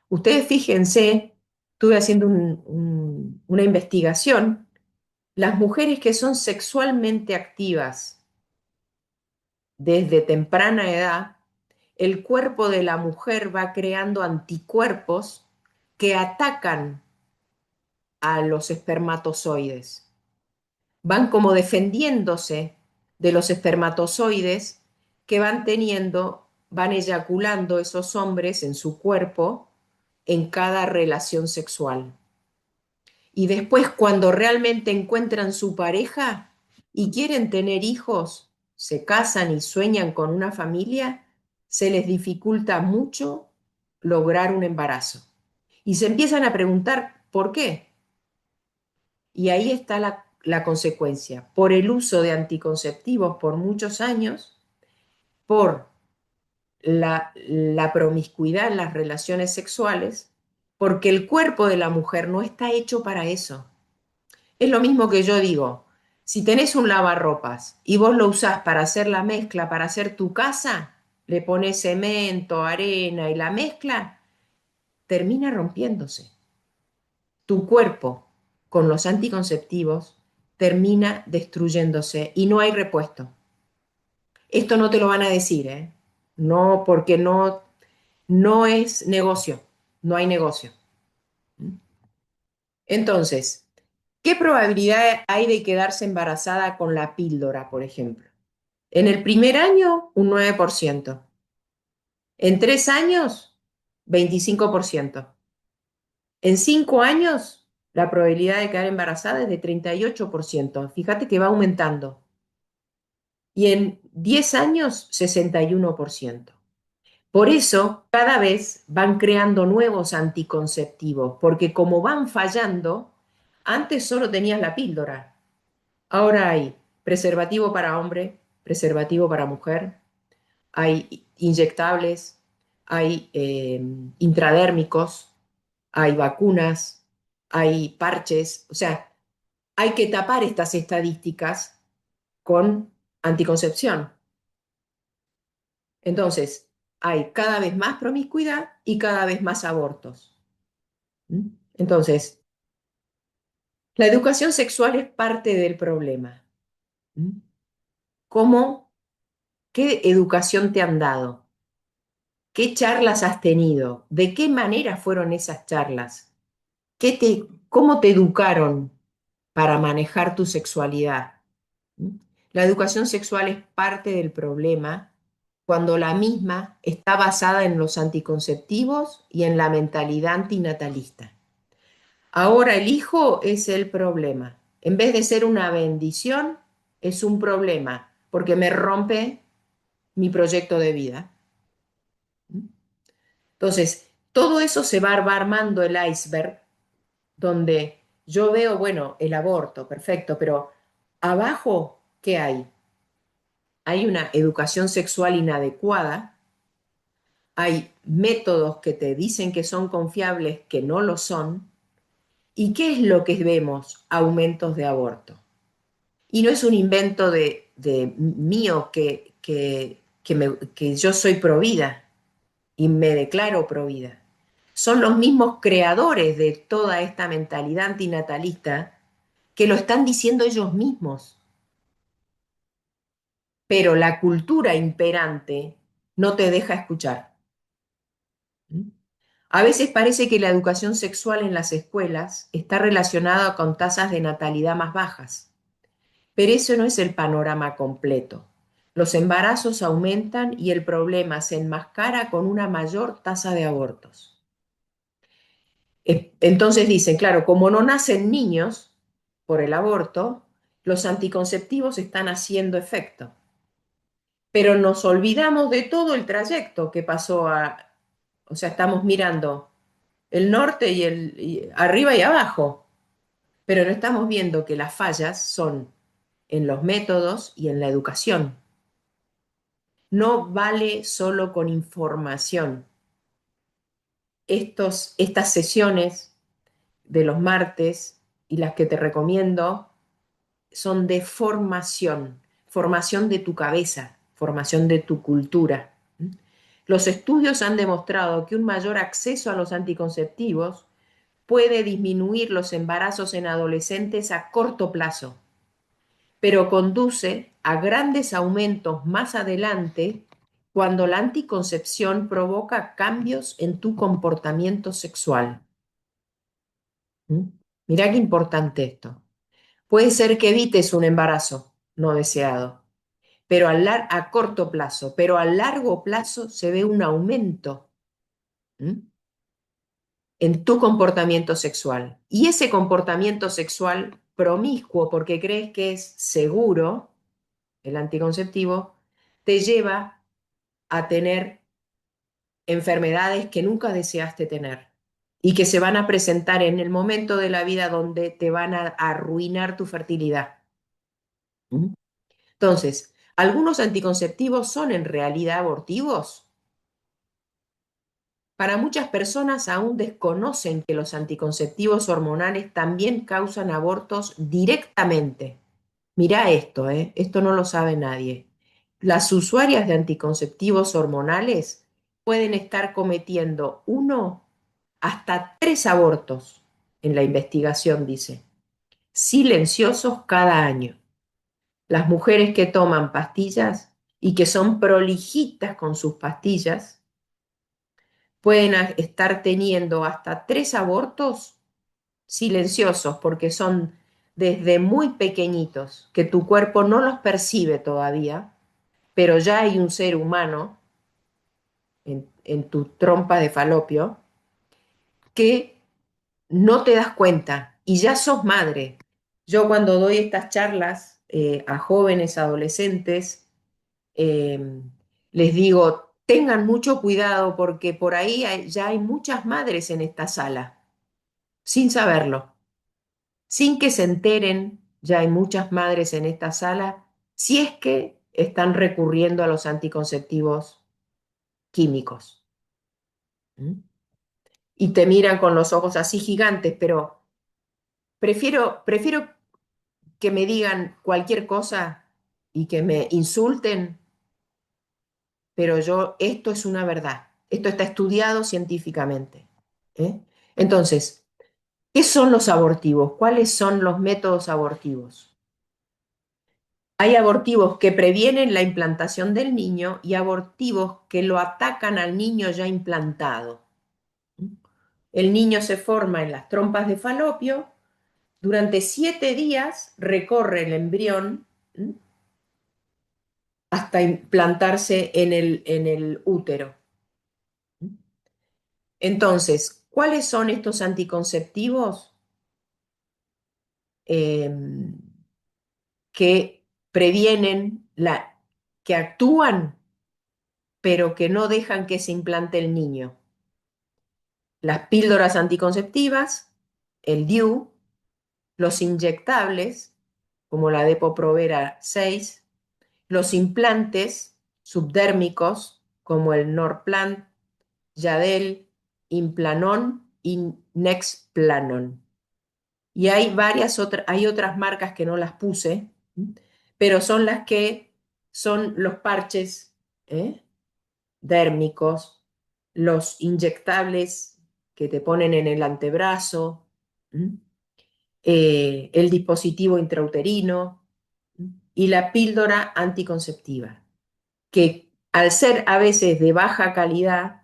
Ustedes fíjense, estuve haciendo una investigación, las mujeres que son sexualmente activas desde temprana edad, el cuerpo de la mujer va creando anticuerpos que atacan a los espermatozoides. Van como defendiéndose de los espermatozoides que van teniendo, van eyaculando esos hombres en su cuerpo en cada relación sexual. Y después, cuando realmente encuentran su pareja y quieren tener hijos, se casan y sueñan con una familia, se les dificulta mucho lograr un embarazo. Y se empiezan a preguntar, ¿por qué? Y ahí está la consecuencia. Por el uso de anticonceptivos por muchos años, por la promiscuidad en las relaciones sexuales, porque el cuerpo de la mujer no está hecho para eso. Es lo mismo que yo digo, si tenés un lavarropas y vos lo usás para hacer la mezcla, para hacer tu casa, le pones cemento, arena y la mezcla, termina rompiéndose. Tu cuerpo con los anticonceptivos termina destruyéndose y no hay repuesto. Esto no te lo van a decir, ¿eh? No, porque no es negocio, no hay negocio. Entonces, ¿qué probabilidad hay de quedarse embarazada con la píldora, por ejemplo? En el primer año, un 9%. En 3 años, 25%. En 5 años, la probabilidad de quedar embarazada es de 38%. Fíjate que va aumentando. Y en 10 años, 61%. Por eso, cada vez van creando nuevos anticonceptivos, porque como van fallando, antes solo tenías la píldora. Ahora hay preservativo para hombre, preservativo para mujer, hay inyectables, hay intradérmicos, hay vacunas, hay parches, o sea, hay que tapar estas estadísticas con anticoncepción. Entonces, hay cada vez más promiscuidad y cada vez más abortos. ¿Mm? Entonces, la educación sexual es parte del problema. ¿Mm? ¿Cómo, qué educación te han dado? ¿Qué charlas has tenido? ¿De qué manera fueron esas charlas? ¿Cómo te educaron para manejar tu sexualidad? ¿Mm? La educación sexual es parte del problema cuando la misma está basada en los anticonceptivos y en la mentalidad antinatalista. Ahora el hijo es el problema. En vez de ser una bendición, es un problema porque me rompe mi proyecto de vida. ¿Mm? Entonces, todo eso va armando el iceberg donde yo veo, bueno, el aborto, perfecto, pero abajo, ¿qué hay? Hay una educación sexual inadecuada, hay métodos que te dicen que son confiables que no lo son. ¿Y qué es lo que vemos? Aumentos de aborto. Y no es un invento de mío que yo soy provida y me declaro provida. Son los mismos creadores de toda esta mentalidad antinatalista que lo están diciendo ellos mismos. Pero la cultura imperante no te deja escuchar. A veces parece que la educación sexual en las escuelas está relacionada con tasas de natalidad más bajas, pero eso no es el panorama completo. Los embarazos aumentan y el problema se enmascara con una mayor tasa de abortos. Entonces dicen, claro, como no nacen niños por el aborto, los anticonceptivos están haciendo efecto. Pero nos olvidamos de todo el trayecto que pasó o sea, estamos mirando el norte y arriba y abajo, pero no estamos viendo que las fallas son en los métodos y en la educación. No vale solo con información. Estas sesiones de los martes y las que te recomiendo son de formación, formación de tu cabeza, formación de tu cultura. Los estudios han demostrado que un mayor acceso a los anticonceptivos puede disminuir los embarazos en adolescentes a corto plazo, pero conduce a grandes aumentos más adelante cuando la anticoncepción provoca cambios en tu comportamiento sexual. ¿Mm? Mirá qué importante esto. Puede ser que evites un embarazo no deseado, pero a corto plazo, pero a largo plazo se ve un aumento, ¿m?, en tu comportamiento sexual. Y ese comportamiento sexual promiscuo, porque crees que es seguro, el anticonceptivo, te lleva a tener enfermedades que nunca deseaste tener y que se van a presentar en el momento de la vida donde te van a arruinar tu fertilidad. ¿Mm? Entonces, ¿algunos anticonceptivos son en realidad abortivos? Para muchas personas aún desconocen que los anticonceptivos hormonales también causan abortos directamente. Mirá esto, ¿eh? Esto no lo sabe nadie. Las usuarias de anticonceptivos hormonales pueden estar cometiendo uno hasta tres abortos en la investigación, dice, silenciosos cada año. Las mujeres que toman pastillas y que son prolijitas con sus pastillas pueden estar teniendo hasta tres abortos silenciosos porque son desde muy pequeñitos, que tu cuerpo no los percibe todavía, pero ya hay un ser humano en tu trompa de falopio que no te das cuenta y ya sos madre. Yo cuando doy estas charlas a jóvenes, adolescentes, eh, les digo, tengan mucho cuidado porque por ahí ya hay muchas madres en esta sala, sin saberlo, sin que se enteren, ya hay muchas madres en esta sala, si es que están recurriendo a los anticonceptivos químicos. ¿Mm? Y te miran con los ojos así gigantes, pero prefiero que me digan cualquier cosa y que me insulten, pero esto es una verdad. Esto está estudiado científicamente. ¿Eh? Entonces, ¿qué son los abortivos? ¿Cuáles son los métodos abortivos? Hay abortivos que previenen la implantación del niño y abortivos que lo atacan al niño ya implantado. El niño se forma en las trompas de falopio, durante 7 días recorre el embrión hasta implantarse en el útero. Entonces, ¿cuáles son estos anticonceptivos eh, que previenen, que actúan, pero que no dejan que se implante el niño? Las píldoras anticonceptivas, el DIU, los inyectables, como la Depo-Provera 6, los implantes subdérmicos, como el Norplant Yadel, Implanon y Nexplanon. Y hay otras marcas que no las puse, pero son las que son los parches, ¿eh? Dérmicos, los inyectables que te ponen en el antebrazo, el dispositivo intrauterino y la píldora anticonceptiva, que al ser a veces de baja calidad,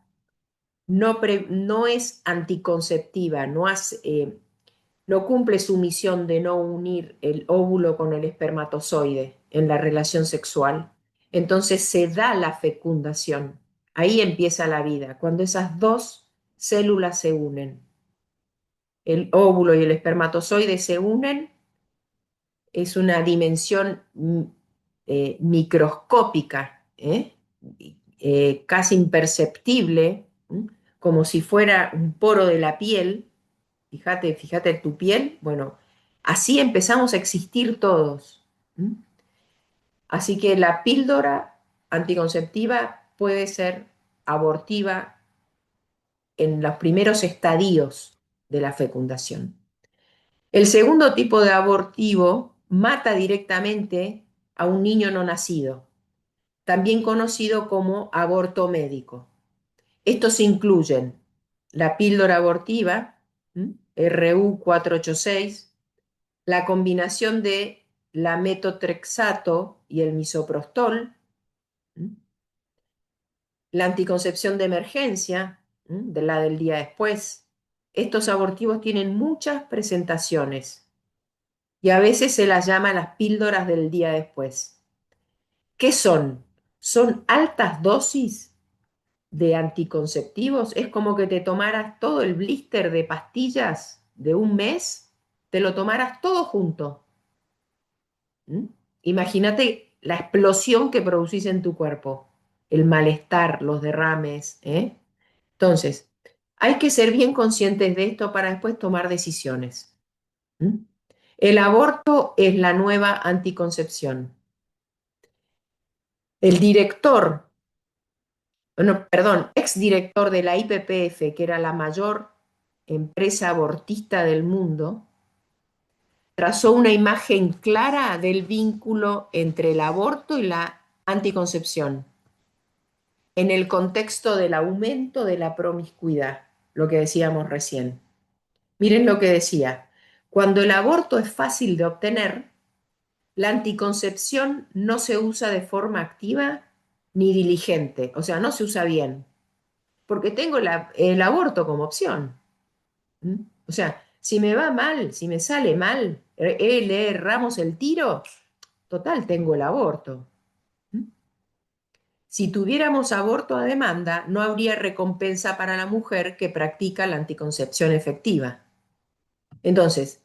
no es anticonceptiva, no cumple su misión de no unir el óvulo con el espermatozoide en la relación sexual. Entonces se da la fecundación. Ahí empieza la vida, cuando esas dos células se unen. El óvulo y el espermatozoide se unen, es una dimensión microscópica, casi imperceptible, como si fuera un poro de la piel. Fíjate tu piel. Bueno, así empezamos a existir todos. Así que la píldora anticonceptiva puede ser abortiva en los primeros estadios de la fecundación. El segundo tipo de abortivo mata directamente a un niño no nacido, también conocido como aborto médico. Estos incluyen la píldora abortiva, RU486, la combinación de la metotrexato y el misoprostol, la anticoncepción de emergencia, de la del día después. Estos abortivos tienen muchas presentaciones y a veces se las llama las píldoras del día después. ¿Qué son? Son altas dosis de anticonceptivos. Es como que te tomaras todo el blister de pastillas de un mes, te lo tomaras todo junto. ¿Mm? Imagínate la explosión que producís en tu cuerpo, el malestar, los derrames, ¿eh? Entonces, hay que ser bien conscientes de esto para después tomar decisiones. ¿Mm? El aborto es la nueva anticoncepción. El director, bueno, perdón, exdirector de la IPPF, que era la mayor empresa abortista del mundo, trazó una imagen clara del vínculo entre el aborto y la anticoncepción, en el contexto del aumento de la promiscuidad, lo que decíamos recién. Miren lo que decía: cuando el aborto es fácil de obtener, la anticoncepción no se usa de forma activa ni diligente, o sea, no se usa bien, porque tengo el aborto como opción. ¿Mm? O sea, si me va mal, si me sale mal, le erramos el tiro, total, tengo el aborto. ¿Mm? Si tuviéramos aborto a demanda, no habría recompensa para la mujer que practica la anticoncepción efectiva. Entonces,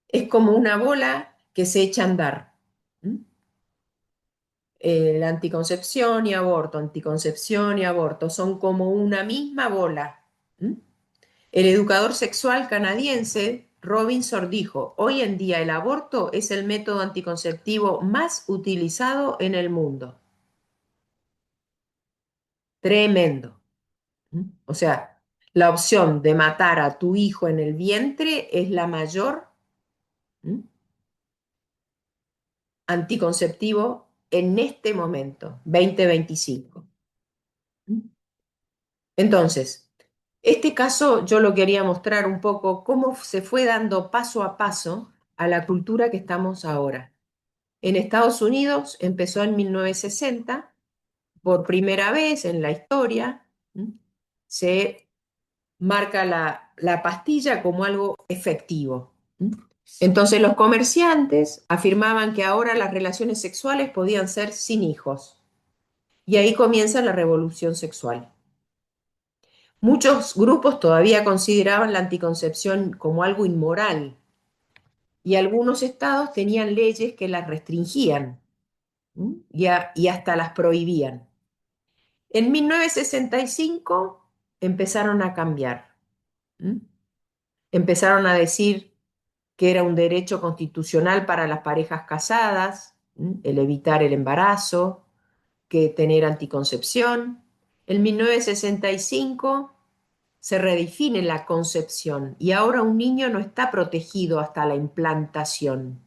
es como una bola que se echa a andar. ¿Mm? La anticoncepción y aborto son como una misma bola. ¿Mm? El educador sexual canadiense Robinson dijo: hoy en día el aborto es el método anticonceptivo más utilizado en el mundo. Tremendo. O sea, la opción de matar a tu hijo en el vientre es la mayor, ¿m? Anticonceptivo en este momento, 2025. Entonces, este caso yo lo quería mostrar un poco cómo se fue dando paso a paso a la cultura que estamos ahora. En Estados Unidos empezó en 1960, por primera vez en la historia, se marca la pastilla como algo efectivo. Entonces los comerciantes afirmaban que ahora las relaciones sexuales podían ser sin hijos. Y ahí comienza la revolución sexual. Muchos grupos todavía consideraban la anticoncepción como algo inmoral y algunos estados tenían leyes que las restringían, y hasta las prohibían. En 1965 empezaron a cambiar. ¿Mm? Empezaron a decir que era un derecho constitucional para las parejas casadas, el evitar el embarazo, que tener anticoncepción. En 1965 se redefine la concepción y ahora un niño no está protegido hasta la implantación.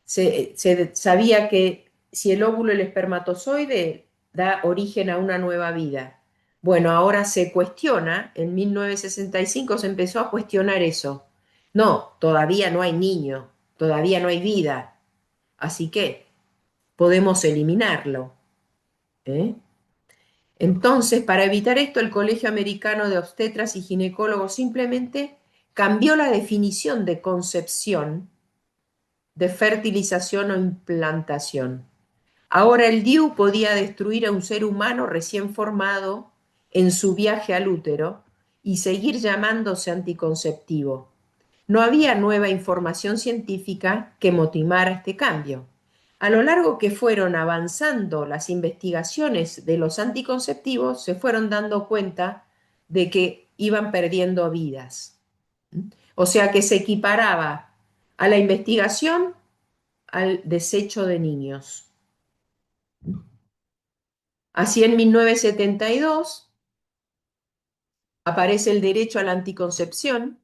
Se sabía que si el óvulo y el espermatozoide da origen a una nueva vida. Bueno, ahora se cuestiona, en 1965 se empezó a cuestionar eso. No, todavía no hay niño, todavía no hay vida, así que podemos eliminarlo. ¿Eh? Entonces, para evitar esto, el Colegio Americano de Obstetras y Ginecólogos simplemente cambió la definición de concepción, de fertilización o implantación. Ahora el DIU podía destruir a un ser humano recién formado en su viaje al útero y seguir llamándose anticonceptivo. No había nueva información científica que motivara este cambio. A lo largo que fueron avanzando las investigaciones de los anticonceptivos, se fueron dando cuenta de que iban perdiendo vidas. O sea que se equiparaba a la investigación al desecho de niños. Así en 1972 aparece el derecho a la anticoncepción,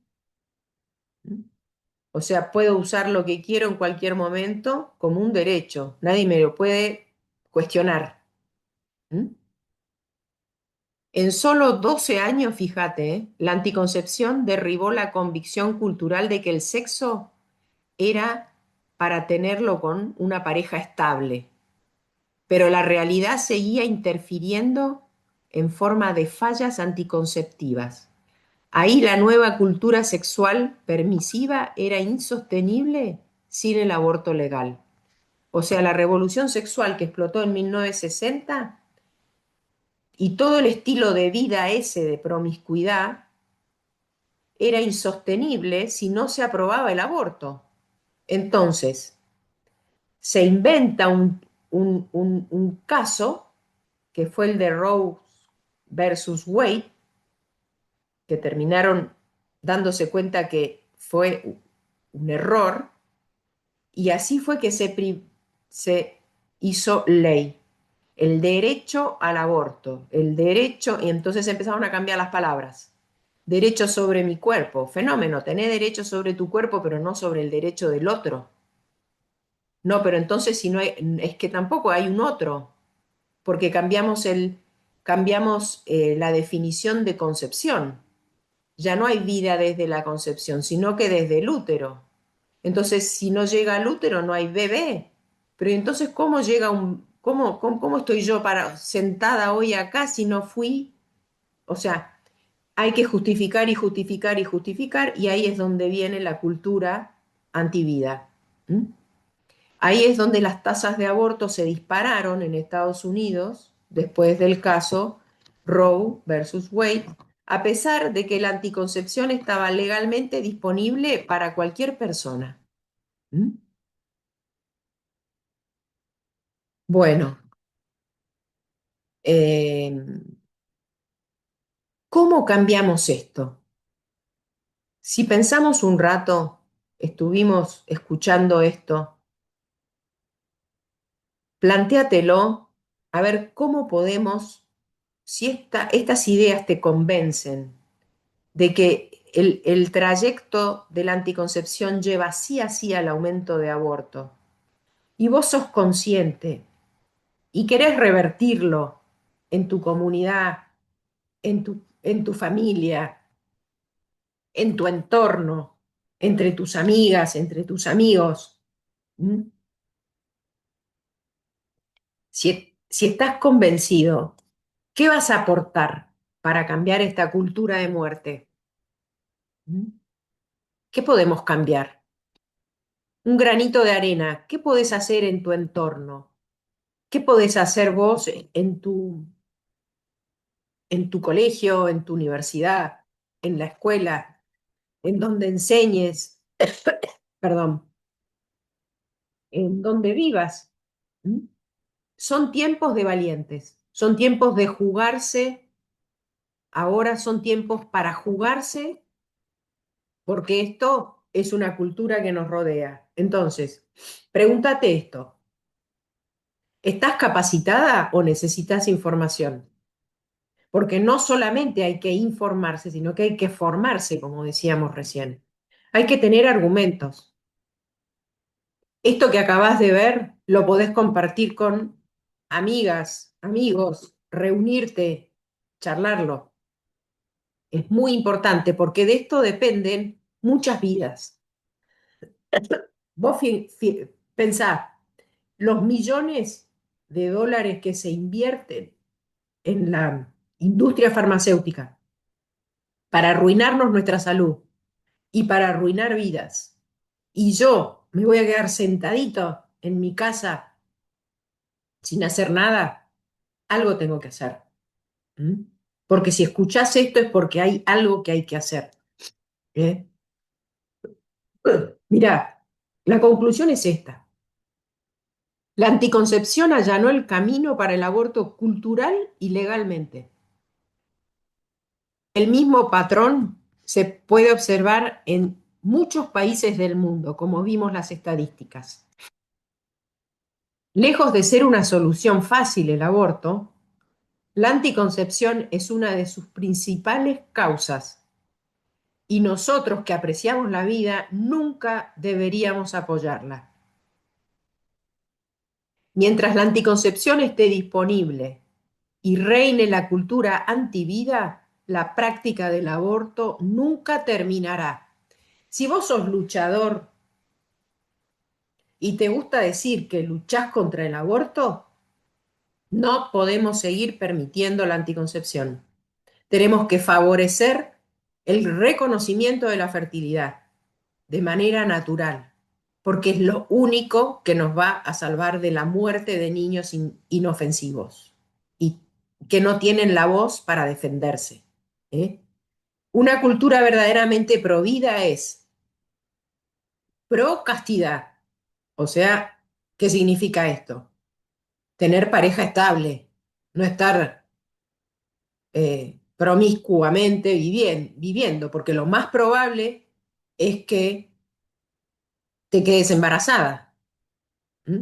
o sea, puedo usar lo que quiero en cualquier momento como un derecho, nadie me lo puede cuestionar. En solo 12 años, fíjate, la anticoncepción derribó la convicción cultural de que el sexo era para tenerlo con una pareja estable, pero la realidad seguía interfiriendo en forma de fallas anticonceptivas. Ahí la nueva cultura sexual permisiva era insostenible sin el aborto legal. O sea, la revolución sexual que explotó en 1960 y todo el estilo de vida ese de promiscuidad era insostenible si no se aprobaba el aborto. Entonces, se inventa un caso, que fue el de Roe versus Wade, que terminaron dándose cuenta que fue un error, y así fue que se hizo ley. El derecho al aborto, el derecho, y entonces empezaron a cambiar las palabras. Derecho sobre mi cuerpo, fenómeno, tenés derecho sobre tu cuerpo, pero no sobre el derecho del otro. No, pero entonces si no hay, es que tampoco hay un otro, porque cambiamos la definición de concepción. Ya no hay vida desde la concepción, sino que desde el útero. Entonces, si no llega al útero, no hay bebé. Pero entonces, ¿cómo llega cómo estoy yo sentada hoy acá si no fui? O sea, hay que justificar y justificar y justificar, y ahí es donde viene la cultura antivida. ¿Mm? Ahí es donde las tasas de aborto se dispararon en Estados Unidos después del caso Roe versus Wade, a pesar de que la anticoncepción estaba legalmente disponible para cualquier persona. ¿Mm? Bueno, eh, ¿cómo cambiamos esto? Si pensamos un rato, estuvimos escuchando esto, plantéatelo, a ver cómo podemos, si estas ideas te convencen de que el trayecto de la anticoncepción lleva sí a sí al aumento de aborto, y vos sos consciente y querés revertirlo en tu comunidad, en tu familia, en tu entorno, entre tus amigas, entre tus amigos. ¿Mm? Si estás convencido, ¿qué vas a aportar para cambiar esta cultura de muerte? ¿Mm? ¿Qué podemos cambiar? Un granito de arena, ¿qué podés hacer en tu entorno? ¿Qué podés hacer vos en tu colegio, en tu universidad, en la escuela, en donde enseñes, perdón, en donde vivas? ¿Mm? Son tiempos de valientes, son tiempos de jugarse, ahora son tiempos para jugarse porque esto es una cultura que nos rodea. Entonces, pregúntate esto, ¿Estás capacitada o necesitas información? Porque no solamente hay que informarse, sino que hay que formarse, como decíamos recién. Hay que tener argumentos. Esto que acabas de ver lo podés compartir con amigas, amigos, reunirte, charlarlo. Es muy importante porque de esto dependen muchas vidas. Vos pensá, los millones de dólares que se invierten en la industria farmacéutica para arruinarnos nuestra salud y para arruinar vidas. Y yo me voy a quedar sentadito en mi casa sin hacer nada, algo tengo que hacer. ¿Mm? Porque si escuchás esto es porque hay algo que hay que hacer. ¿Eh? Mirá, la conclusión es esta. La anticoncepción allanó el camino para el aborto cultural y legalmente. El mismo patrón se puede observar en muchos países del mundo, como vimos las estadísticas. Lejos de ser una solución fácil el aborto, la anticoncepción es una de sus principales causas y nosotros que apreciamos la vida nunca deberíamos apoyarla. Mientras la anticoncepción esté disponible y reine la cultura antivida, la práctica del aborto nunca terminará. Si vos sos luchador y te gusta decir que luchás contra el aborto, no podemos seguir permitiendo la anticoncepción. Tenemos que favorecer el reconocimiento de la fertilidad de manera natural, porque es lo único que nos va a salvar de la muerte de niños inofensivos y que no tienen la voz para defenderse. ¿Eh? Una cultura verdaderamente provida es pro castidad. O sea, ¿qué significa esto? Tener pareja estable, no estar promiscuamente viviendo, porque lo más probable es que te quedes embarazada,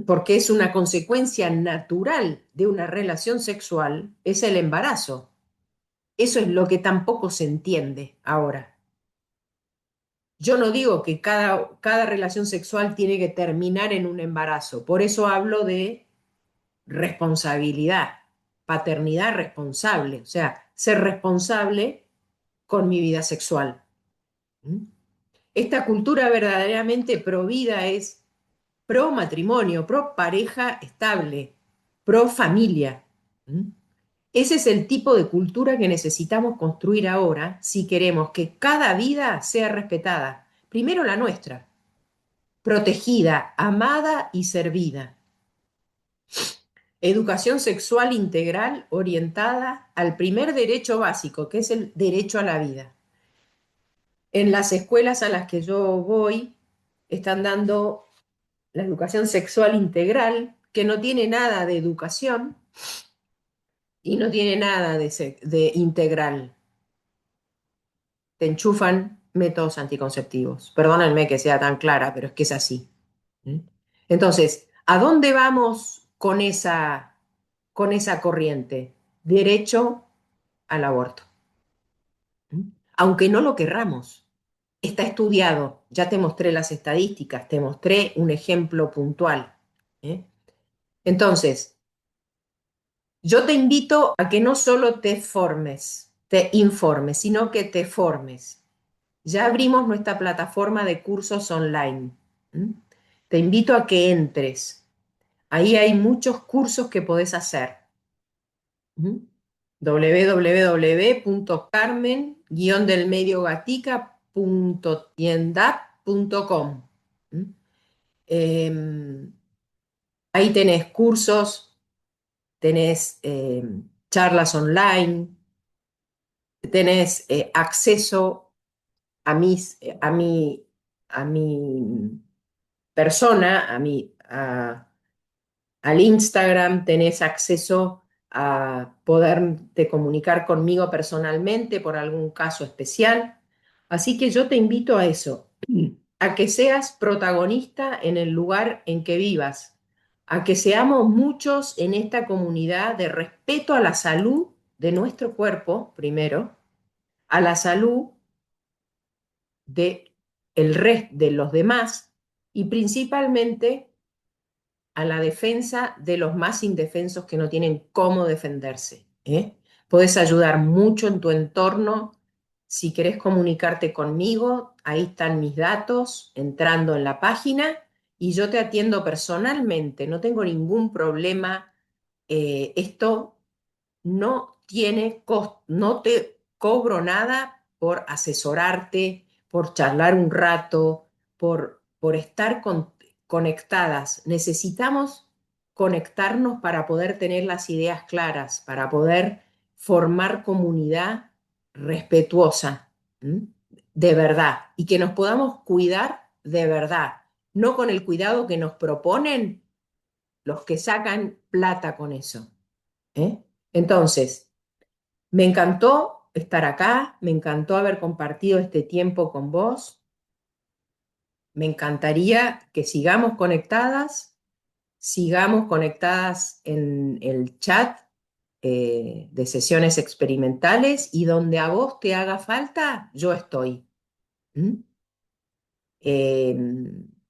porque es una consecuencia natural de una relación sexual, es el embarazo. Eso es lo que tampoco se entiende ahora. Yo no digo que cada relación sexual tiene que terminar en un embarazo, por eso hablo de responsabilidad, paternidad responsable, o sea, ser responsable con mi vida sexual. ¿Mm? Esta cultura verdaderamente pro vida es pro matrimonio, pro pareja estable, pro familia. ¿Mm? Ese es el tipo de cultura que necesitamos construir ahora si queremos que cada vida sea respetada. Primero la nuestra, protegida, amada y servida. Educación sexual integral orientada al primer derecho básico, que es el derecho a la vida. En las escuelas a las que yo voy están dando la educación sexual integral, que no tiene nada de educación y no tiene nada de integral. Te enchufan métodos anticonceptivos. Perdónenme que sea tan clara, pero es que es así. ¿Mm? Entonces, ¿a dónde vamos con esa corriente? Derecho al aborto. ¿Mm? Aunque no lo querramos. Está estudiado, ya te mostré las estadísticas, te mostré un ejemplo puntual. ¿Eh? Entonces, yo te invito a que no solo te formes, te informes, sino que te formes. Ya abrimos nuestra plataforma de cursos online. ¿Mm? Te invito a que entres. Ahí hay muchos cursos que podés hacer. ¿Mm? www.carmen-delmediogatica.tiendap.com. ¿Mm? Eh, Ahí tenés cursos, tenés charlas online, tenés acceso a mi persona, al Instagram, tenés acceso a poderte comunicar conmigo personalmente por algún caso especial. Así que yo te invito a eso, a que seas protagonista en el lugar en que vivas, a que seamos muchos en esta comunidad de respeto a la salud de nuestro cuerpo, primero, a la salud de el resto de los demás y principalmente a la defensa de los más indefensos que no tienen cómo defenderse. ¿Eh? Puedes ayudar mucho en tu entorno. Si querés comunicarte conmigo, ahí están mis datos entrando en la página y yo te atiendo personalmente. No tengo ningún problema. Esto no tiene costo, no te cobro nada por asesorarte, por charlar un rato, por estar conectadas. Necesitamos conectarnos para poder tener las ideas claras, para poder formar comunidad respetuosa, ¿m? De verdad, y que nos podamos cuidar de verdad, no con el cuidado que nos proponen los que sacan plata con eso. ¿Eh? Entonces, me encantó estar acá, me encantó haber compartido este tiempo con vos, me encantaría que sigamos conectadas en el chat de sesiones experimentales y donde a vos te haga falta, yo estoy. ¿Mm? Eh,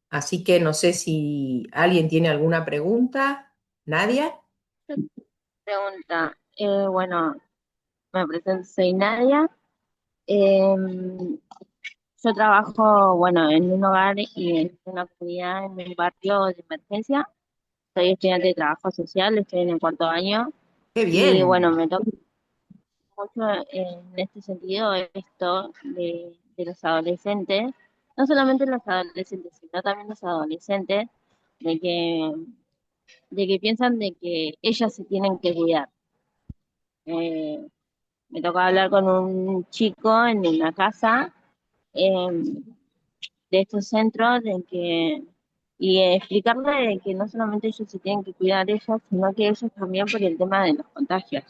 Así que no sé si alguien tiene alguna pregunta. ¿Nadia? Pregunta, bueno, me presento, soy Nadia. Yo trabajo, bueno, en un hogar y en una comunidad en un barrio de emergencia. Soy estudiante de trabajo social, estoy en el cuarto año ¡Qué y bueno, bien! me toca mucho en este sentido esto de los adolescentes, no solamente los adolescentes, sino también los adolescentes, de que, de que piensan de que ellas se tienen que cuidar. Eh, Me tocó hablar con un chico en una casa de estos centros y explicarle de que no solamente ellos se tienen que cuidar ellas, sino que ellos también por el tema de los contagios,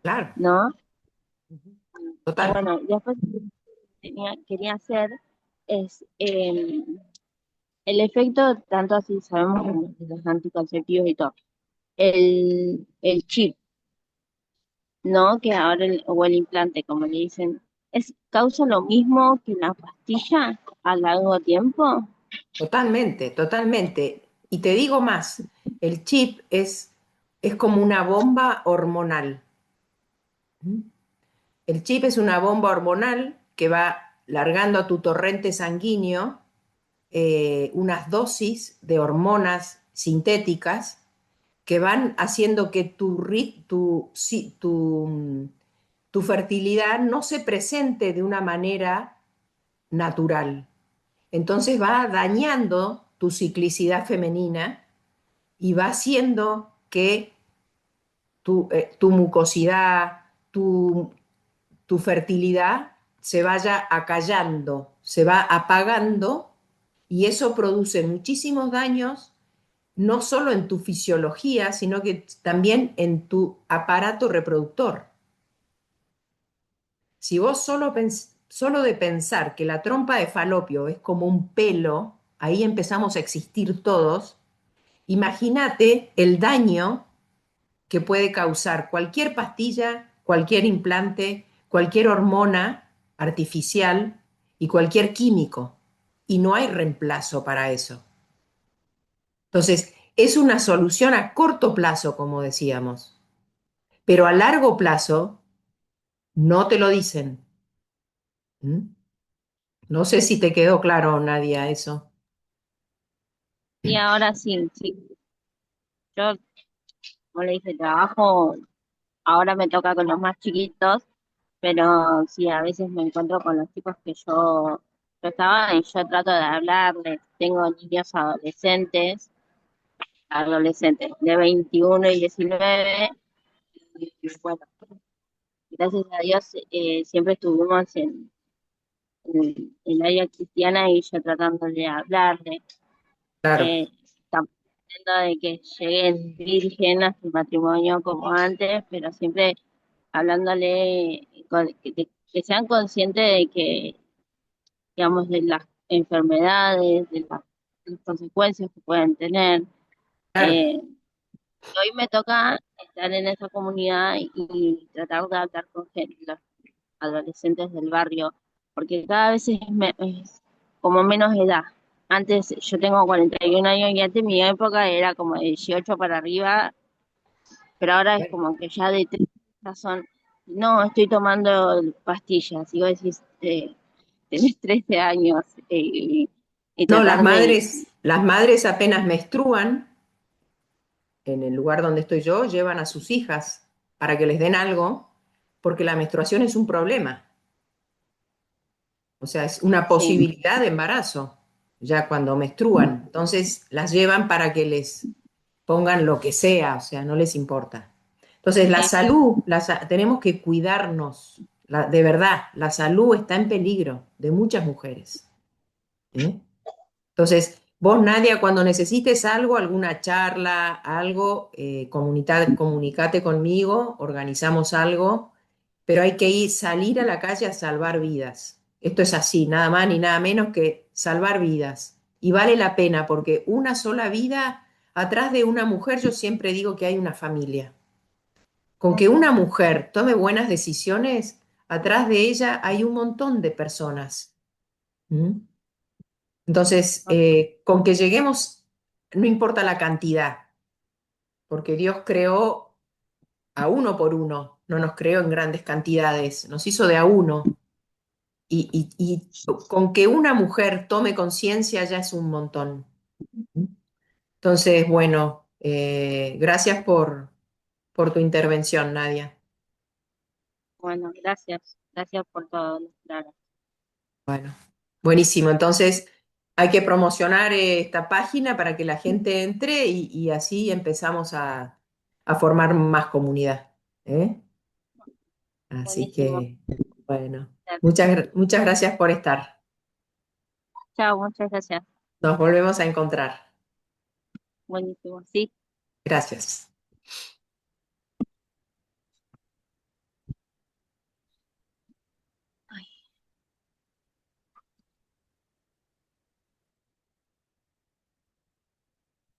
Claro. ¿no? Y Total. bueno, después quería hacer es el efecto, tanto así sabemos como de los anticonceptivos y todo, el chip, ¿no? Que ahora o el implante, como le dicen, causa lo mismo que la pastilla a largo tiempo. Totalmente, totalmente. Y te digo más, el chip es como una bomba hormonal. ¿Mm? El chip es una bomba hormonal que va largando a tu torrente sanguíneo unas dosis de hormonas sintéticas que van haciendo que tu fertilidad no se presente de una manera natural. Entonces va dañando tu ciclicidad femenina y va haciendo que tu mucosidad, tu fertilidad se vaya acallando, se va apagando y eso produce muchísimos daños, no solo en tu fisiología, sino que también en tu aparato reproductor. Si vos solo de pensar que la trompa de falopio es como un pelo, ahí empezamos a existir todos, imagínate el daño que puede causar cualquier pastilla, cualquier implante, cualquier hormona artificial y cualquier químico. Y no hay reemplazo para eso. Entonces, es una solución a corto plazo, como decíamos, pero a largo plazo no te lo dicen. ¿Mm? No sé si te quedó claro, Nadia, eso. Y ahora sí, sí, yo, como le dije, trabajo, ahora me toca con los más chiquitos, pero sí, a veces me encuentro con los chicos que yo estaba y yo trato de hablarles. Tengo niños adolescentes de 21 y 19, y bueno, gracias a Dios siempre estuvimos en el área cristiana y yo tratando de hablarles. Claro, Eh, Tampoco pretendo de que lleguen virgen a su matrimonio como antes, pero siempre hablándole, que sean conscientes de que, digamos, de las enfermedades, de las consecuencias que pueden tener. claro, Hoy me toca estar en esa comunidad y tratar de hablar con los adolescentes del barrio, porque cada vez es como menos edad. Antes, yo tengo 41 años y antes mi época era como de 18 para arriba, pero ahora es bueno, como que ya de 30 ya son, no, estoy tomando pastillas, y vos decís, tenés 13 años, y no, tratar de, las madres apenas menstruan, en el lugar donde estoy yo, llevan a sus hijas para que les den algo, porque la menstruación es un problema. O sea, es una sí, posibilidad de embarazo, ya cuando menstruan. Entonces las llevan para que les pongan lo que sea, o sea, no les importa. Entonces, la sí, salud, tenemos que cuidarnos, de verdad, la salud está en peligro de muchas mujeres. ¿Eh? Entonces, vos, Nadia, cuando necesites algo, alguna charla, algo, comunicate conmigo, organizamos algo, pero hay que salir a la calle a salvar vidas. Esto es así, nada más ni nada menos que salvar vidas. Y vale la pena porque una sola vida, atrás de una mujer, yo siempre digo que hay una familia. Con que ujú, una mujer tome buenas decisiones, atrás de ella hay un montón de personas. ¿Mm? Entonces, con que lleguemos, no importa la cantidad, porque Dios creó a uno por uno, no nos creó en grandes cantidades, nos hizo de a uno. Y con que una mujer tome conciencia ya es un montón. Entonces, bueno, gracias por tu intervención, Nadia. bueno, gracias, gracias por todo, Clara. Bueno, buenísimo. Entonces, hay que promocionar esta página para que la gente entre y así empezamos a formar más comunidad. ¿Eh? Así Buenísimo. que, bueno, muchas gracias por estar. Chao, muchas gracias. Nos volvemos a encontrar. Buenísimo, sí. Gracias.